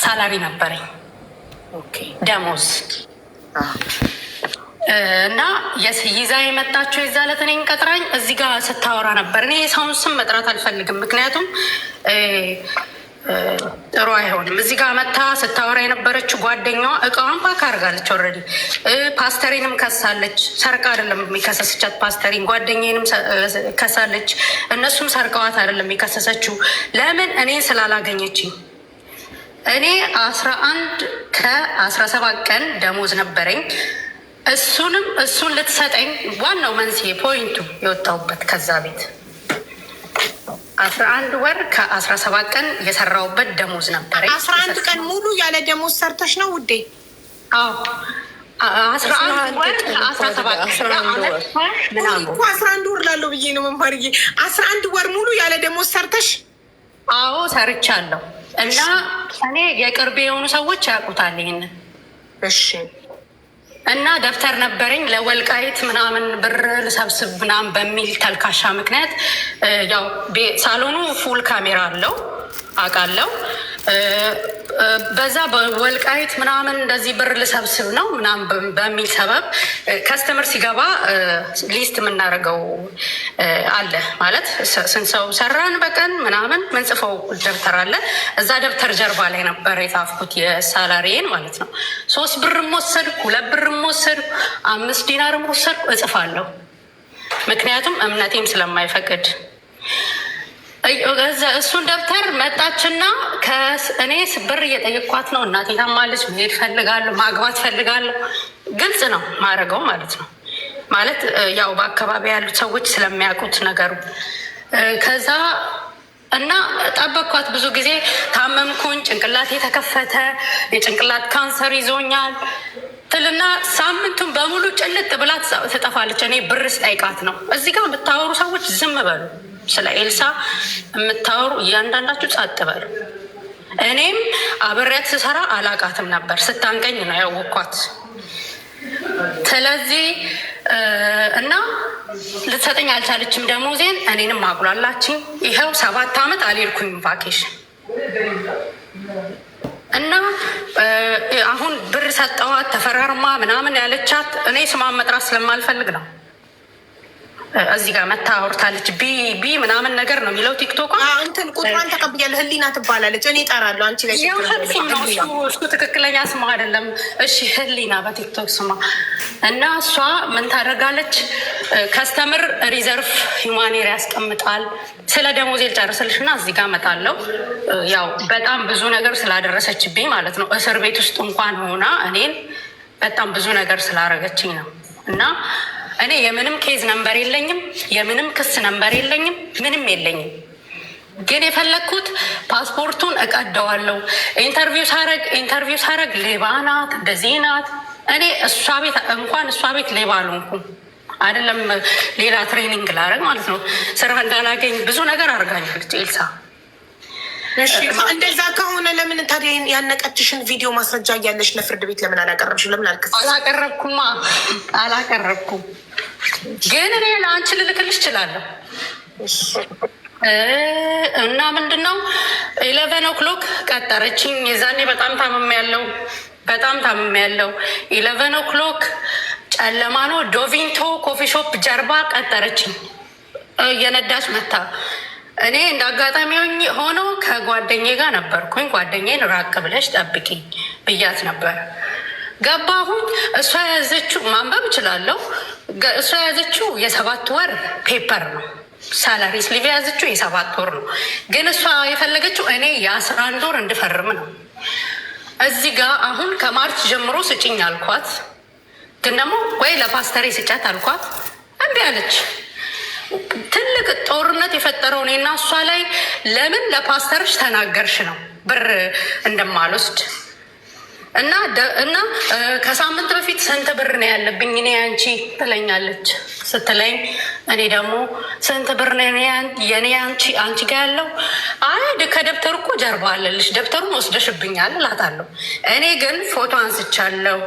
ሳላሪ ነበረኝ ደሞዝ እና ይዛ የመጣቸው የዛ ዕለት እኔን ቀጥራኝ እዚህ ጋር ስታወራ ነበር። እኔ የሰውን ስም መጥራት አልፈልግም፣ ምክንያቱም ጥሩ አይሆንም። እዚህ ጋር መታ ስታወራ የነበረችው ጓደኛዋ እቃዋን ፓክ አድርጋለች። ኦልሬዲ ፓስተሪንም ከሳለች። ሰርቃ አይደለም የሚከሰስቻት ፓስተሪን፣ ጓደኛንም ከሳለች። እነሱም ሰርቀዋት አይደለም የከሰሰችው። ለምን? እኔ ስላላገኘችኝ። እኔ 11 ከ17 ቀን ደሞዝ ነበረኝ። እሱን ልትሰጠኝ ዋናው መንስኤ ፖይንቱ የወጣሁበት ከዛ ቤት 11 ወር ከ17 ቀን የሰራሁበት ደሞዝ ነበረ። 11 ቀን ሙሉ ያለ ደሞዝ ሰርተሽ ነው ውዴ? አዎ 11 ወር ከ17 እኮ 11 ወር ላለው ብዬ ነው መማርዬ። 11 ወር ሙሉ ያለ ደሞዝ ሰርተሽ? አዎ ሰርቻለሁ። እና እኔ የቅርቤ የሆኑ ሰዎች ያውቁታል ይሄንን። እሺ። እና ደብተር ነበረኝ ለወልቃይት ምናምን ብር ልሰብስብ ምናምን በሚል ተልካሻ ምክንያት ያው ሳሎኑ ፉል ካሜራ አለው አውቃለሁ። በዛ በወልቃይት ምናምን እንደዚህ ብር ልሰብስብ ነው ምናምን በሚል ሰበብ ከስተመር ሲገባ ሊስት የምናደርገው አለ ማለት ስንት ሰው ሰራን በቀን ምናምን ምንጽፈው ደብተር አለ። እዛ ደብተር ጀርባ ላይ ነበር የጻፍኩት የሳላሪዬን ማለት ነው። 3 ብርም ወሰድኩ፣ 2 ብርም ወሰድኩ፣ 5 ዲናርም ወሰድኩ እጽፋለሁ። ምክንያቱም እምነቴም ስለማይፈቅድ እሱን ደብተር መጣችና እኔ ብር እየጠየኳት ነው። እናቴ ታማለች፣ መሄድ ፈልጋለሁ፣ ማግባት ፈልጋለሁ። ግልጽ ነው ማድረገው ማለት ነው። ማለት ያው በአካባቢ ያሉት ሰዎች ስለሚያውቁት ነገሩ። ከዛ እና ጠበቅኳት ብዙ ጊዜ። ታመምኩኝ፣ ጭንቅላቴ ተከፈተ፣ የጭንቅላት ካንሰር ይዞኛል ትልና ሳምንቱን በሙሉ ጭልጥ ብላ ትጠፋለች። እኔ ብር ስጠይቃት ነው። እዚህ ጋር የምታወሩ ሰዎች ዝም በሉ። ስለ ኤልሳ የምታወሩ እያንዳንዳችሁ ጸጥ በሉ። እኔም አብሬያት ስሰራ አላቃትም ነበር፣ ስታንቀኝ ነው ያወኳት። ስለዚህ እና ልትሰጠኝ አልቻለችም ደሞዜን። እኔንም አጉላላችኝ። ይኸው 7 ዓመት አልሄድኩኝም ቫኬሽን እና አሁን ብር ሰጠዋት ተፈራርማ ምናምን ያለቻት እኔ ስሟን መጥራት ስለማልፈልግ ነው። እዚህ ጋር መታ አውርታለች። ቢ ምናምን ነገር ነው የሚለው ቲክቶክ እንትን ቁጥሯን ተቀብያለሁ። ህሊና ትባላለች። እኔ እጠራለሁ። አንቺ ላይ እሱ ትክክለኛ ስሟ አይደለም። እሺ ህሊና በቲክቶክ ስሟ። እና እሷ ምን ታደርጋለች? ከስተምር ሪዘርቭ ሂውማኔር ያስቀምጣል። ስለ ደሞዜ ልጨርስልሽ እና እዚህ ጋር እመጣለሁ። ያው በጣም ብዙ ነገር ስላደረሰችብኝ ማለት ነው። እስር ቤት ውስጥ እንኳን ሆና እኔን በጣም ብዙ ነገር ስላደረገችኝ ነው። እና እኔ የምንም ኬዝ ነንበር የለኝም፣ የምንም ክስ ነንበር የለኝም፣ ምንም የለኝም። ግን የፈለግኩት ፓስፖርቱን እቀደዋለሁ። ኢንተርቪው ሳረግ ሌባ ናት እንደዚህ ናት። እኔ እንኳን እሷ ቤት ሌባ አልሆንኩም አይደለም፣ ሌላ ትሬኒንግ ላረግ ማለት ነው። ስራ እንዳላገኝ ብዙ ነገር አድርጋኛለች ኤልሳ። እንደዛ ከሆነ ለምን ታዲያ ያነቀችሽን ቪዲዮ ማስረጃ እያለሽ ለፍርድ ቤት ለምን አላቀረብሽም? ለምን አላቀረብኩም። ግን እኔ ለአንቺ ልልክልሽ እችላለሁ። እና ምንድን ነው 11 ኦክሎክ ቀጠረችኝ። የዛኔ በጣም ታምሜ ያለው 11 ኦክሎክ ጨለማ ነው። ዶቪንቶ ኮፊ ሾፕ ጀርባ ቀጠረችኝ እየነዳች መታ። እኔ እንደ አጋጣሚ ሆኖ ከጓደኜ ጋር ነበርኩኝ። ጓደኜን ራቅ ብለሽ ጠብቂኝ ብያት ነበር። ገባሁኝ። እሷ የያዘችው ማንበብ እችላለሁ። እሷ የያዘችው የ7 ወር ፔፐር ነው። ሳላሪ ስሊቭ የያዘችው የ7 ወር ነው። ግን እሷ የፈለገችው እኔ የ11 ወር እንድፈርም ነው። እዚህ ጋር አሁን ከማርች ጀምሮ ስጭኝ አልኳት። ግን ደግሞ ወይ ለፓስተሬ ስጫት አልኳት። እምቢ አለች። ትልቅ ጦርነት የፈጠረው እኔና እሷ ላይ ለምን ለፓስተርሽ ተናገርሽ ነው ብር እንደማልወስድ እና ከሳምንት በፊት ስንት ብር ነው ያለብኝ እኔ አንቺ ትለኛለች። ስትለኝ እኔ ደግሞ ስንት ብር ነው የኔ አንቺ ጋር ያለው? አይ ከደብተሩ እኮ ጀርባ አለልሽ፣ ደብተሩን ወስደሽብኛል እላታለሁ። እኔ ግን ፎቶ አንስቻለሁ፣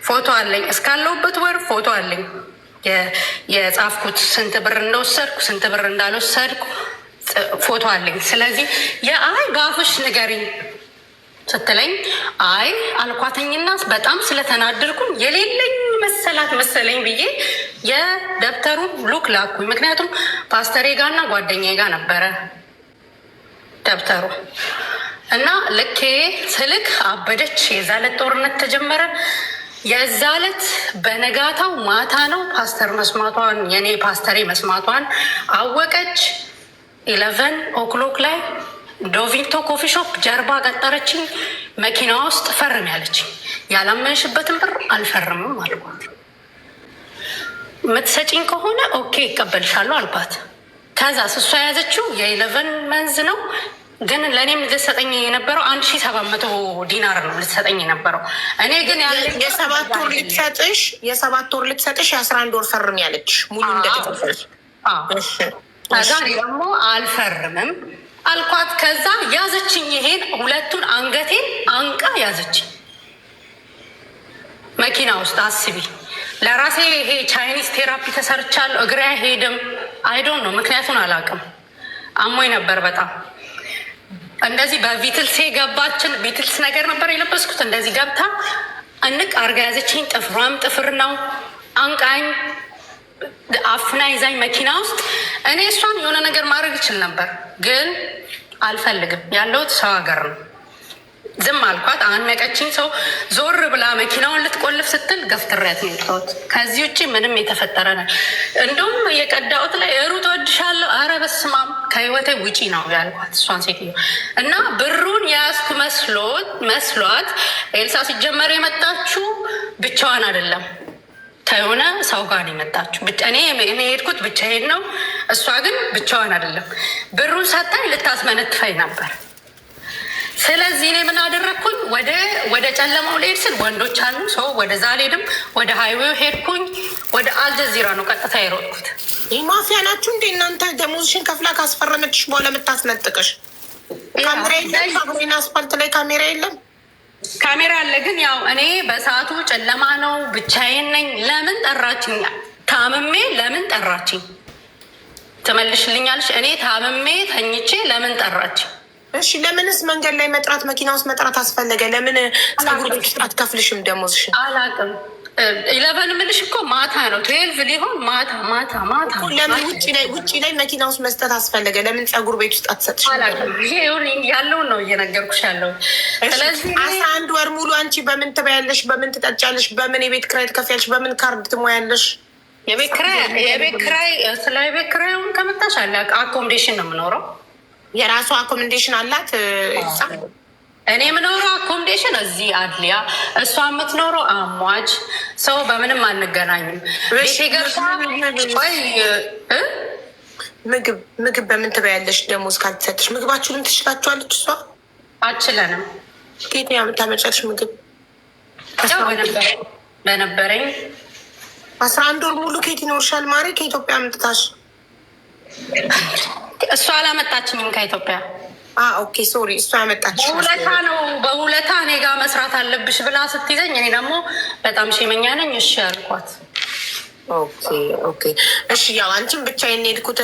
ፎቶ አለኝ፣ እስካለሁበት ወር ፎቶ አለኝ የጻፍኩት ስንት ብር እንደወሰድኩ ስንት ብር እንዳልወሰድኩ ፎቶ አለኝ። ስለዚህ የአይ በአፍሽ ንገሪኝ ስትለኝ አይ አልኳተኝና በጣም ስለተናደርኩኝ የሌለኝ መሰለኝ ብዬ የደብተሩን ሉክ ላኩኝ። ምክንያቱም ፓስተሬ ጋርና ጓደኛዬ ጋር ነበረ ደብተሩ እና ልኬ ስልክ አበደች። የዛለት ጦርነት ተጀመረ። የዛለት በነጋታው ማታ ነው ፓስተር መስማቷን የኔ ፓስተሬ መስማቷን አወቀች። 11 ኦክሎክ ላይ ዶቪንቶ ኮፊ ሾፕ ጀርባ ቀጠረችኝ። መኪና ውስጥ ፈርም ያለችኝ። ያላመንሽበትን ብር አልፈርምም አልኳት። የምትሰጪኝ ከሆነ ኦኬ ይቀበልሻለሁ አልኳት። ከዛ እሷ የያዘችው የ11 መንዝ ነው። ግን ለእኔም ልትሰጠኝ የነበረው 1700 ዲናር ነው ልትሰጠኝ የነበረው። እኔ ግን የ7 ወር ልትሰጥሽ የ11 ወር ፈርም ያለች ሙሉ እንደተከፈለች። ከዛ ደግሞ አልፈርምም አልኳት። ከዛ ያዘችኝ። ይሄን ሁለቱን አንገቴን አንቃ ያዘችኝ መኪና ውስጥ። አስቢ ለራሴ ይሄ ቻይኒዝ ቴራፒ ተሰርቻለሁ። እግሬ አይሄድም። አይዶን ነው ምክንያቱን አላውቅም። አሞኝ ነበር በጣም። እንደዚህ በቪትልሴ ገባችን። ቪትልስ ነገር ነበር የለበስኩት። እንደዚህ ገብታ እንቅ አርጋ ያዘችኝ። ጥፍሯም ጥፍር ነው። አንቃኝ አፍና ይዛኝ መኪና ውስጥ። እኔ እሷን የሆነ ነገር ማድረግ ይችል ነበር፣ ግን አልፈልግም። ያለሁት ሰው ሀገር ነው። ዝም አልኳት። አነቀችኝ። ሰው ዞር ብላ መኪናውን ልትቆልፍ ስትል ገፍትሬያት ነው የወጣሁት። ከዚህ ውጭ ምንም የተፈጠረ ነው። እንደውም የቀዳሁት ላይ ሩጥ ወድሻለሁ፣ ኧረ በስመ አብ ከህይወቴ ውጪ ነው ያልኳት እሷን ሴትዮ። እና ብሩን የያዝኩ መስሏት ኤልሳ ሲጀመር የመጣችው ብቻዋን አይደለም ከሆነ ሰው ጋር ነው የመጣችው። እኔ የሄድኩት ብቻዬን ነው። እሷ ግን ብቻዋን አይደለም። ብሩን ሰታኝ ልታስመነትፈኝ ነበር። ስለዚህ እኔ ምን አደረግኩኝ? ወደ ጨለማው ልሄድ ስል ወንዶች አሉ። ሰው ወደዛ አልሄድም። ወደ ሃይዌው ሄድኩኝ። ወደ አልጀዚራ ነው ቀጥታ የሮጥኩት። ይህ ማፊያ ናችሁ እንዴ እናንተ? ደሞዝሽን ከፍላ ካስፈረመችሽ በኋላ የምታስነጥቅሽ ካሜራ የለም? አስፓልት ላይ ካሜራ የለም? ካሜራ አለ። ግን ያው እኔ በሰዓቱ ጨለማ ነው፣ ብቻዬን ነኝ። ለምን ጠራችኝ? ታምሜ ለምን ጠራችኝ? ትመልሽልኛለሽ? እኔ ታምሜ ተኝቼ ለምን ጠራችኝ? እሺ ለምንስ መንገድ ላይ መጥራት መኪና ውስጥ መጥራት አስፈለገ? ለምን ፀጉር ቤት ውስጥ አትከፍልሽም ደሞዝሽን? አላውቅም። 11 ምልሽ እኮ ማታ ነው 12 ሊሆን ማታ ለምን ውጭ ላይ መኪና ውስጥ መስጠት አስፈለገ? ለምን ፀጉር ቤት ውስጥ አትሰጥሽ? ይሄ ያለውን ነው እየነገርኩሽ ያለው። ስለዚህ 11 ወር ሙሉ አንቺ በምን ትበያለሽ? በምን ትጠጫለሽ? በምን የቤት ኪራይ ትከፍያለሽ? በምን ካርድ ትሞያለሽ? የቤት ኪራይ ስለ የቤት ኪራዩን ከመጣሽ አለ አኮሞዴሽን ነው የምኖረው። የራሱ አኮሞዴሽን አላት። እኔ የምኖረው አኮሞዴሽን እዚህ አድሊያ፣ እሷ የምትኖረው አሟጅ። ሰው በምንም አንገናኝም። ቤቴ ገብታ ምግብ በምን ትበያለሽ? ደሞዝ ካልተሰጥሽ ምግባችሁንም ትችላችኋለች እሷ? አችለንም። ከየት ነው የምታመጫለሽ ምግብ? በነበረኝ 11 ወር ሙሉ ከየት ይኖርሻል ማሬ? ከኢትዮጵያ አምጥታሽ? እሷ አላመጣችኝም ከኢትዮጵያ። ኦኬ ሶሪ፣ እሷ ያመጣች በሁለታ ነው። በሁለታ እኔ ጋር መስራት አለብሽ ብላ ስትይዘኝ እኔ ደግሞ በጣም ሼመኛ ነኝ። እሺ አልኳት። ኦኬ እሺ። ያው አንቺም ብቻዬን ሄድኩት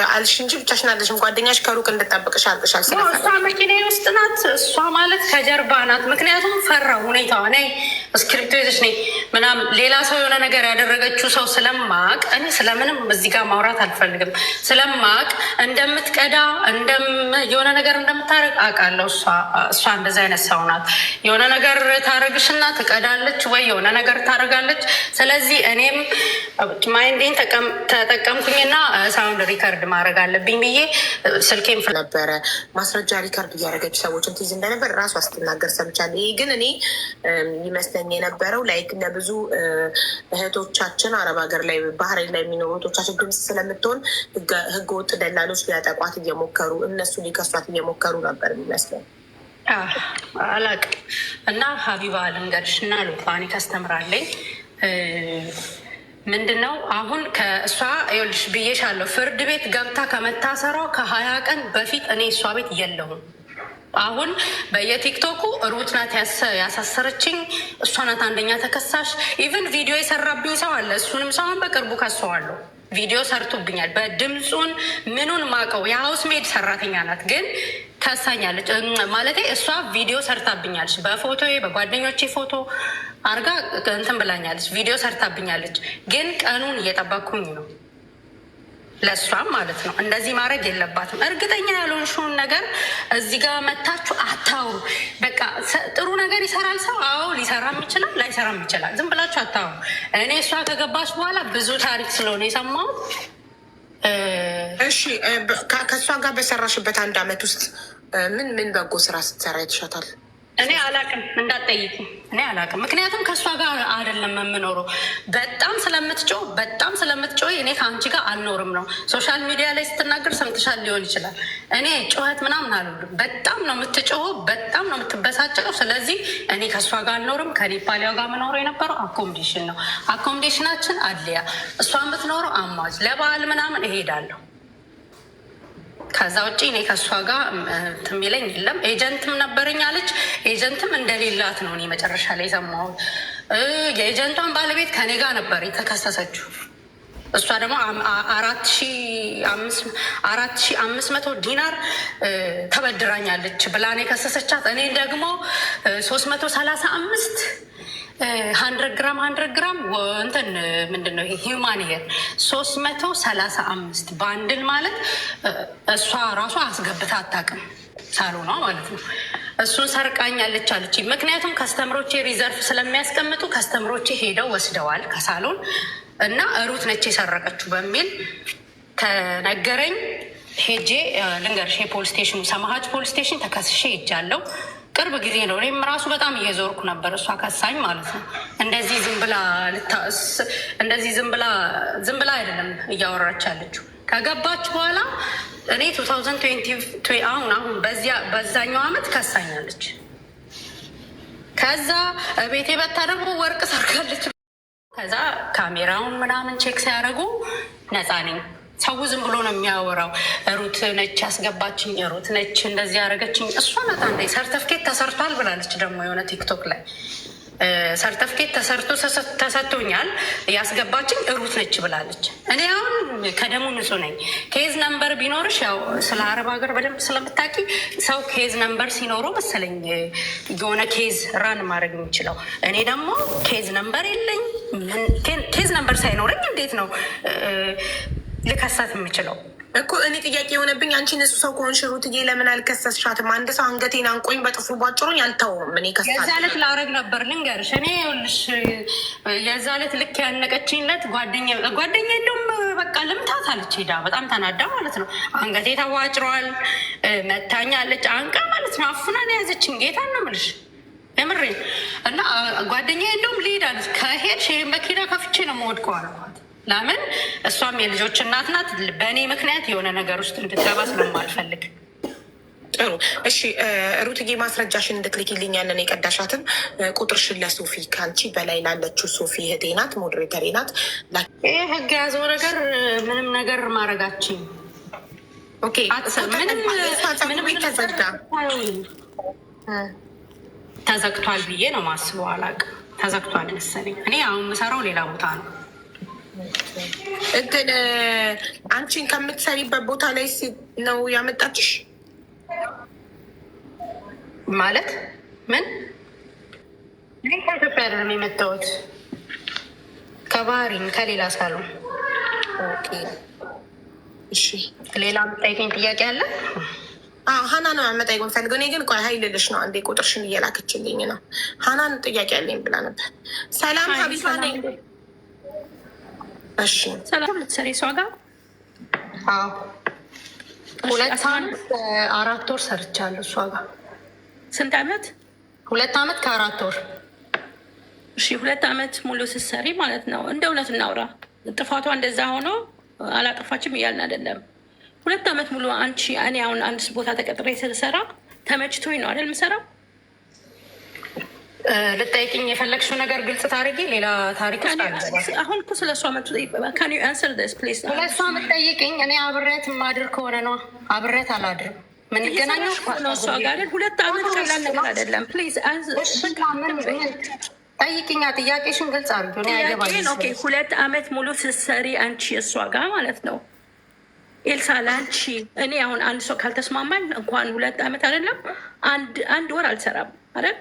አልሽ እንጂ ብቻሽን አለሽም። ጓደኛሽ ከሩቅ እንድጠብቅሽ አድርገሻል። እሷ መኪና ውስጥ ናት። እሷ ማለት ከጀርባ ናት። ምክንያቱም ፈራው ሁኔታዋ። እኔ እስክሪፕቶ ይዘሽ ነኝ ምናምን ሌላ ሰው የሆነ ነገር ያደረገችው ሰው ስለማቅ እኔ ስለምንም እዚህ ጋር ማውራት አልፈልግም። ስለማቅ እንደምትቀዳ የሆነ ነገር እንደምታደርግ አውቃለሁ። እሷ እንደዚህ አይነት ሰው ናት። የሆነ ነገር ታደርግሽና ትቀዳለች ወይ የሆነ ነገር ታደርጋለች። ስለዚህ እኔም ማይንዴን ተጠቀምኩኝና ሳውንድ ሪከርድ ማድረግ አለብኝ ብዬ ስልኬም ነበረ ማስረጃ ሪከርድ እያደረገች ሰዎችን ትይዝ እንደነበር ራሷ ስትናገር ሰምቻለሁ። ይሄ ግን እኔ ይመስለኝ የነበረው ላይክ ለብዙ እህቶቻችን አረብ ሀገር ላይ ባህሬን ላይ የሚኖሩ እህቶቻችን ድምፅ ስለምትሆን ህገ ወጥ ደላሎች ሊያጠቋት እየሞከሩ እነሱ ሊከሷት እየሞከሩ ነበር የሚመስለኝ። አላቅም እና ሀቢባ ልንገርሽ እና ሉፋኔ ታስተምራለኝ ምንድነው አሁን ከእሷ ይኸውልሽ ብዬሻለሁ። ፍርድ ቤት ገብታ ከመታሰሯ ከ20 ቀን በፊት እኔ እሷ ቤት የለሁም። አሁን በየቲክቶኩ ሩት ናት ያሳሰረችኝ፣ እሷ ናት አንደኛ ተከሳሽ። ኢቨን ቪዲዮ የሰራብኝ ሰው አለ። እሱንም ሰውን በቅርቡ ከሰዋለሁ። ቪዲዮ ሰርቶብኛል። በድምፁን ምኑን ማቀው የሀውስ ሜድ ሰራተኛ ናት፣ ግን ከሳኛለች ማለት እሷ ቪዲዮ ሰርታብኛለች። በፎቶ በጓደኞቼ ፎቶ አርጋ እንትን ብላኛለች። ቪዲዮ ሰርታብኛለች፣ ግን ቀኑን እየጠበኩኝ ነው። ለእሷም ማለት ነው እንደዚህ ማድረግ የለባትም። እርግጠኛ ያልሆንሽውን ነገር እዚህ ጋር መታችሁ አታውሩ። በቃ ጥሩ ነገር ይሰራል ሰው፣ አዎ ሊሰራም ይችላል ላይሰራም ይችላል። ዝም ብላችሁ አታውሩ። እኔ እሷ ከገባች በኋላ ብዙ ታሪክ ስለሆነ የሰማሁት። እሺ ከእሷ ጋር በሰራሽበት 1 አመት ውስጥ ምን በጎ ስራ ስትሰራ ይትሻታል? እኔ አላቅም፣ እንዳትጠይቂ። እኔ አላቅም፣ ምክንያቱም ከእሷ ጋር አይደለም የምኖረው። በጣም ስለምትጮህ እኔ ከአንቺ ጋር አልኖርም ነው። ሶሻል ሚዲያ ላይ ስትናገር ሰምተሻል ሊሆን ይችላል። እኔ ጩኸት ምናምን አልወድም። በጣም ነው የምትጮኸው፣ በጣም ነው የምትበሳጨው። ስለዚህ እኔ ከእሷ ጋር አልኖርም። ከኔፓሊያው ጋር የምኖረው የነበረው አኮሞዴሽን ነው። አኮሞዴሽናችን አድሊያ፣ እሷ የምትኖረው አሟጅ። ለበዓል ምናምን እሄዳለሁ። ከዛ ውጭ እኔ ከእሷ ጋር የሚለኝ የለም። ኤጀንትም ነበረኝ አለች። ኤጀንትም እንደሌላት ነው እኔ መጨረሻ ላይ የሰማሁት። የኤጀንቷን ባለቤት ከኔ ጋር ነበር የተከሰሰችው። እሷ ደግሞ 4500 ዲናር ተበድራኛለች ብላን የከሰሰቻት። እኔ ደግሞ 335 100 ግራም እንትን ምንድን ነው ሂውማን ሄር 335 ባንድል ማለት እሷ ራሷ አስገብታ አታውቅም። ሳሎኗ ማለት ነው። እሱን ሰርቃኛለች አለች። ምክንያቱም ከስተምሮቼ ሪዘርቭ ስለሚያስቀምጡ ከስተምሮቼ ሄደው ወስደዋል ከሳሎን እና ሩት ነች የሰረቀችው በሚል ከነገረኝ ሄጄ ልንገርሽ፣ ፖሊስ ስቴሽኑ ሰማሃች ፖሊስ ስቴሽን ተከስሼ ሄጃለሁ። ቅርብ ጊዜ ነው። እኔም ራሱ በጣም እየዞርኩ ነበር። እሷ ከሳኝ ማለት ነው። እንደዚህ ዝም ብላ አይደለም እያወራች ያለችው። ከገባች በኋላ እኔ 2020 አሁን በዛኛው አመት ከሳኛለች። ከዛ ቤቴ በታ ደግሞ ወርቅ ሰርጋለች። ከዛ ካሜራውን ምናምን ቼክ ሲያደርጉ ነፃ ነኝ። ሰው ዝም ብሎ ነው የሚያወራው። ሩት ነች ያስገባችኝ፣ ሩት ነች እንደዚህ ያደረገችኝ። እሷ ናት አንዴ ሰርተፍኬት ተሰርቷል ብላለች ደግሞ የሆነ ቲክቶክ ላይ። ሰርተፍኬት ተሰጥቶኛል። ያስገባችኝ ሩት ነች ብላለች። እኔ አሁን ከደሙ ንጹህ ነኝ። ኬዝ ነምበር ቢኖርሽ ያው ስለ አረብ ሀገር በደንብ ስለምታውቂ ሰው ኬዝ ነምበር ሲኖረው መሰለኝ የሆነ ኬዝ ራን ማድረግ የሚችለው። እኔ ደግሞ ኬዝ ነምበር የለኝ። ኬዝ ነምበር ሳይኖረኝ እንዴት ነው ልከሳት የምችለው? እኮ እኔ ጥያቄ የሆነብኝ አንቺ ንጹህ ሰው ከሆንሽ ሩትዬ ለምን አልከሰስሻትም? አንድ ሰው አንገቴን አንቆኝ በጥፉ ባጭሩኝ አልተውም። እኔ ከሳ የዛ ዕለት ላረግ ነበር ልንገርሽ። እኔ ይኸውልሽ የዛ ዕለት ልክ ያነቀችኝለት ጓደኛ እንደውም በቃ ልምታት አለች። ሄዳ በጣም ተናዳ ማለት ነው። አንገቴ ተዋጭሯል፣ መታኛለች፣ አንቃ ማለት ነው። አፍናን የያዘችኝ ጌታ ነው የምልሽ የምሬ። እና ጓደኛ እንደውም ልሄድ አለች። ከሄድሽ ይሄን መኪና ከፍቼ ነው የምወድቀው አልኳት። ለምን እሷም የልጆች እናት ናት። በእኔ ምክንያት የሆነ ነገር ውስጥ እንድትገባ ስለማልፈልግ። ጥሩ እሺ፣ ሩትዬ ማስረጃሽን እንድትልኪልኝ ያለን የቀዳሻትን ቁጥርሽን ለሶፊ ከአንቺ በላይ ላለችው ሶፊ እህቴ ናት፣ ሞዴሬተሬ ናት። ይህ ህግ የያዘው ነገር ምንም ነገር ማድረጋችን ተዘግቷል ብዬ ነው ማስበው። አላውቅም፣ ተዘግቷል መሰለኝ። እኔ አሁን የምሰራው ሌላ ቦታ ነው። እንትን አንቺን ከምትሰሪበት ቦታ ላይ ነው ያመጣችሽ ማለት ምን? እኔ ከኢትዮጵያ አይደለም የመጣሁት፣ ከባህሪን ከሌላ ሳሎን። እሺ፣ ሌላ የምጠይቀኝ ጥያቄ አለ? ሀና ነው መጠየቅ የምፈልገው። እኔ ግን ቆይ ሀይልልሽ ነው አንዴ ቁጥርሽን እየላከችልኝ ነው። ሀናን ጥያቄ ያለኝ ብላ ነበር። ሰላም ሀቢባ ነኝ። እሺ ሰላም ልትሰሪ እሷ ጋር? አዎ 2 ዓመት 4 ወር ሰርቻለሁ እሷ ጋር። ስንት ዓመት? 2 ዓመት ከ4 ወር። እሺ 2 ዓመት ሙሉ ስትሰሪ ማለት ነው። እንደ እውነት እናውራ። ጥፋቷ እንደዛ ሆኖ አላጠፋችም እያልን አይደለም። 2 ዓመት ሙሉ አንቺ እኔ አሁን አንድ ቦታ ተቀጥሬ ስሰራ ተመችቶኝ ነው አይደል የምሰራው? ልጠይቅኝ የፈለግሽው ነገር ግልጽ ታሪኪ ሌላ ታሪክ አሁን እኮ ስለ እሷ መጡ። ካን ዩ አንሰር ዲስ ፕሊዝ? ስለ እሷ የምትጠይቅኝ እኔ አብሬያት የማድር ከሆነ ነው። አብሬያት አላድርም። ምንገናኘው ነው እሷ ጋር 2 ዓመት ቀላል ነገር አይደለም። ፕሊዝ ጠይቅኛ። ጥያቄሽን ግልጽ አድርጊ። እኔ አይገባኝም። ኦኬ 2 ዓመት ሙሉ ስትሰሪ አንቺ እሷ ጋር ማለት ነው ኤልሳ ለአንቺ እኔ አሁን አንድ ሰው ካልተስማማኝ እንኳን 2 ዓመት አይደለም አንድ ወር አልሰራም አይደል?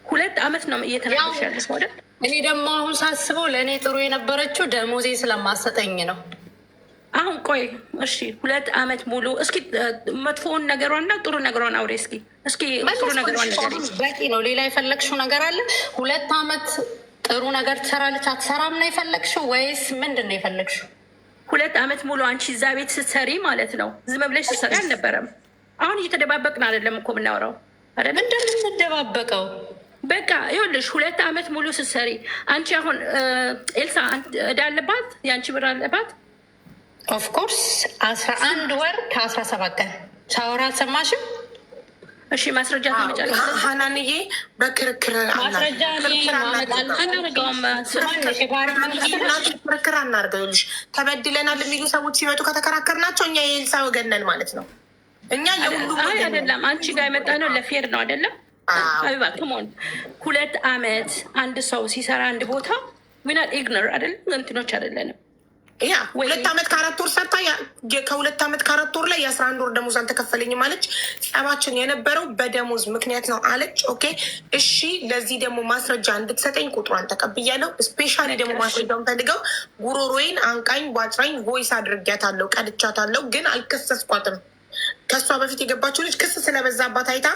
2 ዓመት ነው እየተናገርሽ ያለሽ አይደል? እኔ ደግሞ አሁን ሳስበው ለእኔ ጥሩ የነበረችው ደሞዜ ስለማሰጠኝ ነው። አሁን ቆይ እሺ 2 ዓመት ሙሉ እስኪ መጥፎውን ነገሯና ጥሩ ነገሯን አውሬ እስኪ ጥሩ ነገሯን ነገር በቂ ነው። ሌላ የፈለግሽው ነገር አለ? 2 ዓመት ጥሩ ነገር ትሰራለች አትሰራም ነው የፈለግሽው ወይስ ምንድን ነው የፈለግሽው? 2 ዓመት ሙሉ አንቺ እዛ ቤት ስትሰሪ ማለት ነው ዝም ብለሽ ስትሰሪ አልነበረም። አሁን እየተደባበቅን አይደለም እኮ የምናወራው አይደል? ምንድን ነው የምንደባበቀው? በቃ ይኸውልሽ 2 ዓመት ሙሉ ስትሰሪ አንቺ አሁን ኤልሳ ዕዳ አለባት፣ የአንቺ ብር አለባት። ኦፍኮርስ 11 ወር ከ17 ቀን ሳወራ አልሰማሽም? እሺ ማስረጃ ታመጫለሽ? ሀናንዬ በክርክር ማስረጃ አናደርገውም። ክርክር አናርገው። ይኸውልሽ ተበድለናል የሚሉ ሰዎች ሲመጡ ከተከራከርናቸው እኛ የኤልሳ ወገን ነን ማለት ነው። እኛ የሁሉም አይደለም። አንቺ ጋር የመጣ ነው ለፌር ነው አይደለም? አቢባ ክሞን 2 ዓመት አንድ ሰው ሲሰራ አንድ ቦታ ዊናት ኢግኖር አይደለም እንትኖች አይደለንም። ያ 2 ዓመት ከ4 ወር ሰርታ ከ2 ዓመት ከ4 ወር ላይ የ11 ወር ደሞዝ አልተከፈለኝም አለች። ጸባችን የነበረው በደሞዝ ምክንያት ነው አለች። ኦኬ እሺ፣ ለዚህ ደግሞ ማስረጃ እንድትሰጠኝ ቁጥሯን ተቀብያለሁ። ስፔሻሊ ደግሞ ማስረጃውን ፈልገው ጉሮሮዬን አንቃኝ ቧጭራኝ ቮይስ አድርጊያታለሁ፣ ቀድቻታለሁ፣ ግን አልከሰስኳትም። ከእሷ በፊት የገባችው ልጅ ክስ ስለበዛባት አይታ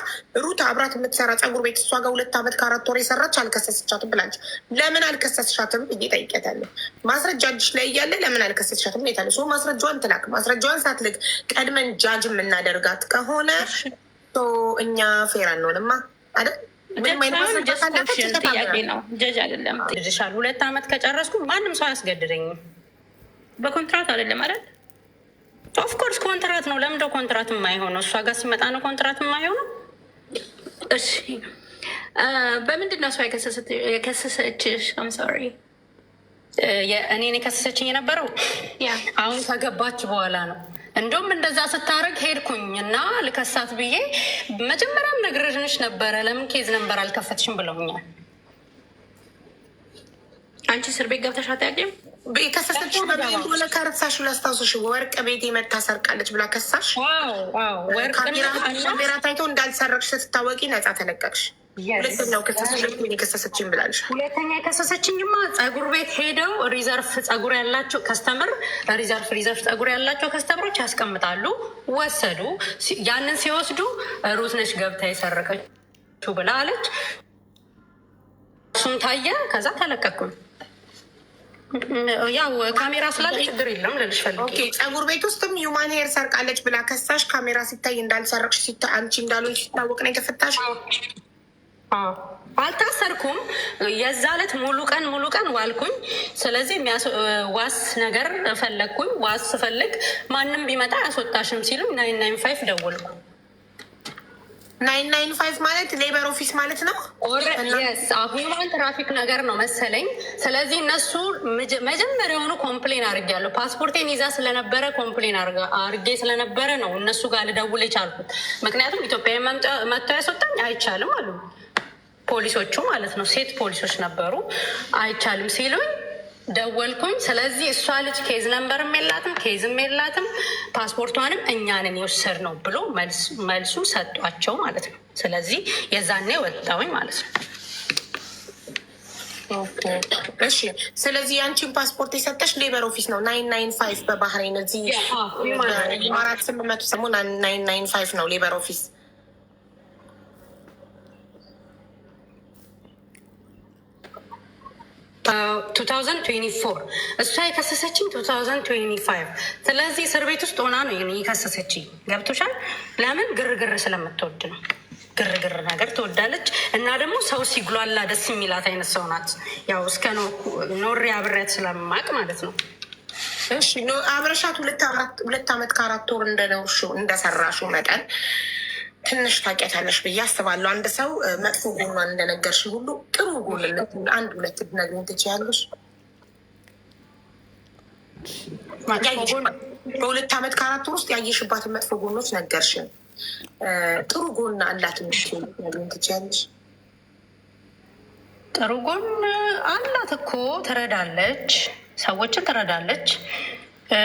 ሩት አብራት የምትሰራ ፀጉር ቤት እሷ ጋር 2 ዓመት ከ4 ወር የሰራች አልከሰስቻትም ብላለች። ለምን አልከሰስሻትም ብዬ ጠይቄያታለሁ። ማስረጃ እጅሽ ላይ እያለ ለምን አልከሰስሻትም ታለ ሶ ማስረጃዋን ትላክ። ማስረጃዋን ሳትልክ ቀድመን ጃጅ የምናደርጋት ከሆነ እኛ ፌር አንሆንማ አይደል? ጥያቄ ነው ጀጅ አይደለም። 2 ዓመት ከጨረስኩ ማንም ሰው አያስገድደኝም። በኮንትራት አይደለም አይደል? ኦፍኮርስ ኮንትራት ነው። ለምንድነው ኮንትራት የማይሆነው? እሷ ጋር ሲመጣ ነው ኮንትራት የማይሆነው። እሺ በምንድን ነው እሷ የከሰሰችሽ? አም ሶሪ እኔን የከሰሰችኝ የነበረው አሁን ከገባች በኋላ ነው። እንደውም እንደዛ ስታደርግ ሄድኩኝ እና ልከሳት ብዬ መጀመሪያም ነግሬሽ ነበረ። ለምን ኬዝ ነበር አልከፈትሽም ብለውኛል። አንቺ እስር ቤት ገብተሽ አታውቂም? የከሰሰች ሆነ ከረሳሽ ላስታውስሽ፣ ወርቅ ቤት የመታ ሰርቃለች ብላ ከሳሽ። ካሜራ ታይቶ እንዳልሰረቅሽ ስትታወቂ ነፃ ተለቀቅሽ። ሁለተኛው ከሰሰችኝ ብላለሽ። ሁለተኛ የከሰሰችኝማ ፀጉር ቤት ሄደው ሪዘርፍ ፀጉር ያላቸው ከስተምር ሪዘርፍ ፀጉር ያላቸው ከስተምሮች ያስቀምጣሉ። ወሰዱ። ያንን ሲወስዱ ሩት ነች ገብታ የሰረቀችው ብላ አለች። እሱም ታየ። ከዛ ተለቀቅኩኝ። ያው ካሜራ ስላለ ችግር የለም ልልሽ ፈልጌ። ፀጉር ቤት ውስጥም ዩማን ሄር ሰርቃለች ብላ ከሳሽ። ካሜራ ሲታይ እንዳልሰረቅሽ አንቺ እንዳልሆንሽ ሲታወቅ ነው የተፈታሽ። አልታሰርኩም። የዛ ዕለት ሙሉ ቀን ዋልኩኝ። ስለዚህ ዋስ ነገር ፈለግኩኝ። ዋስ ስፈልግ ማንም ቢመጣ አያስወጣሽም ሲሉኝ 995 ደወልኩ። 995 ማለት ሌበር ኦፊስ ማለት ነው። ሁማን ትራፊክ ነገር ነው መሰለኝ። ስለዚህ እነሱ መጀመሪያውኑ ኮምፕሌን አድርጌያለሁ። ፓስፖርቴን ይዛ ስለነበረ ኮምፕሌን አድርጌ ስለነበረ ነው እነሱ ጋር ልደውል የቻልኩት። ምክንያቱም ኢትዮጵያ መጥቶ ያስወጣኝ አይቻልም አሉ ፖሊሶቹ ማለት ነው። ሴት ፖሊሶች ነበሩ። አይቻልም ሲሉኝ ደወልኩኝ። ስለዚህ እሷ ልጅ ኬዝ ነንበርም የላትም ኬዝም የላትም ፓስፖርቷንም እኛንን የወሰድ ነው ብሎ መልሱ ሰጧቸው ማለት ነው። ስለዚህ የዛኔ ወጣሁኝ ማለት ነው። እሺ፣ ስለዚህ የአንቺን ፓስፖርት የሰጠሽ ሌበር ኦፊስ ነው። 995 በባህሬን እዚህ 4800 ሰሞን 995 ነው ሌበር ኦፊስ። እሷ የከሰሰችኝ 2025። ስለዚህ እስር ቤት ውስጥ ሆና ነው የከሰሰችኝ። ገብቶሻል? ለምን? ግርግር ስለምትወድ ነው። ግርግር ነገር ትወዳለች እና ደግሞ ሰው ሲጉላላ ደስ የሚላት አይነት ሰው ናት። ያው እስከ ኖሬ አብሬያት ስለማቅ ማለት ነው። እሺ፣ አብረሻት 2 ዓመት ከ4 ወር እንደኖርሽው እንደሰራሽው መጠን ትንሽ ታውቂያታለሽ ብዬ አስባለሁ። አንድ ሰው መጥፎ ጎኗን እንደነገርሽ ሁሉ ጥሩ ጎንነት 1-2 ልትነግሪኝ ትችያለሽ። በ2 ዓመት ከ4 ወር ውስጥ ያየሽባትን መጥፎ ጎኖች ነገርሽን። ጥሩ ጎን አላት ልትነግሪኝ ትችያለሽ። ጥሩ ጎን አላት እኮ ትረዳለች፣ ሰዎችን ትረዳለች።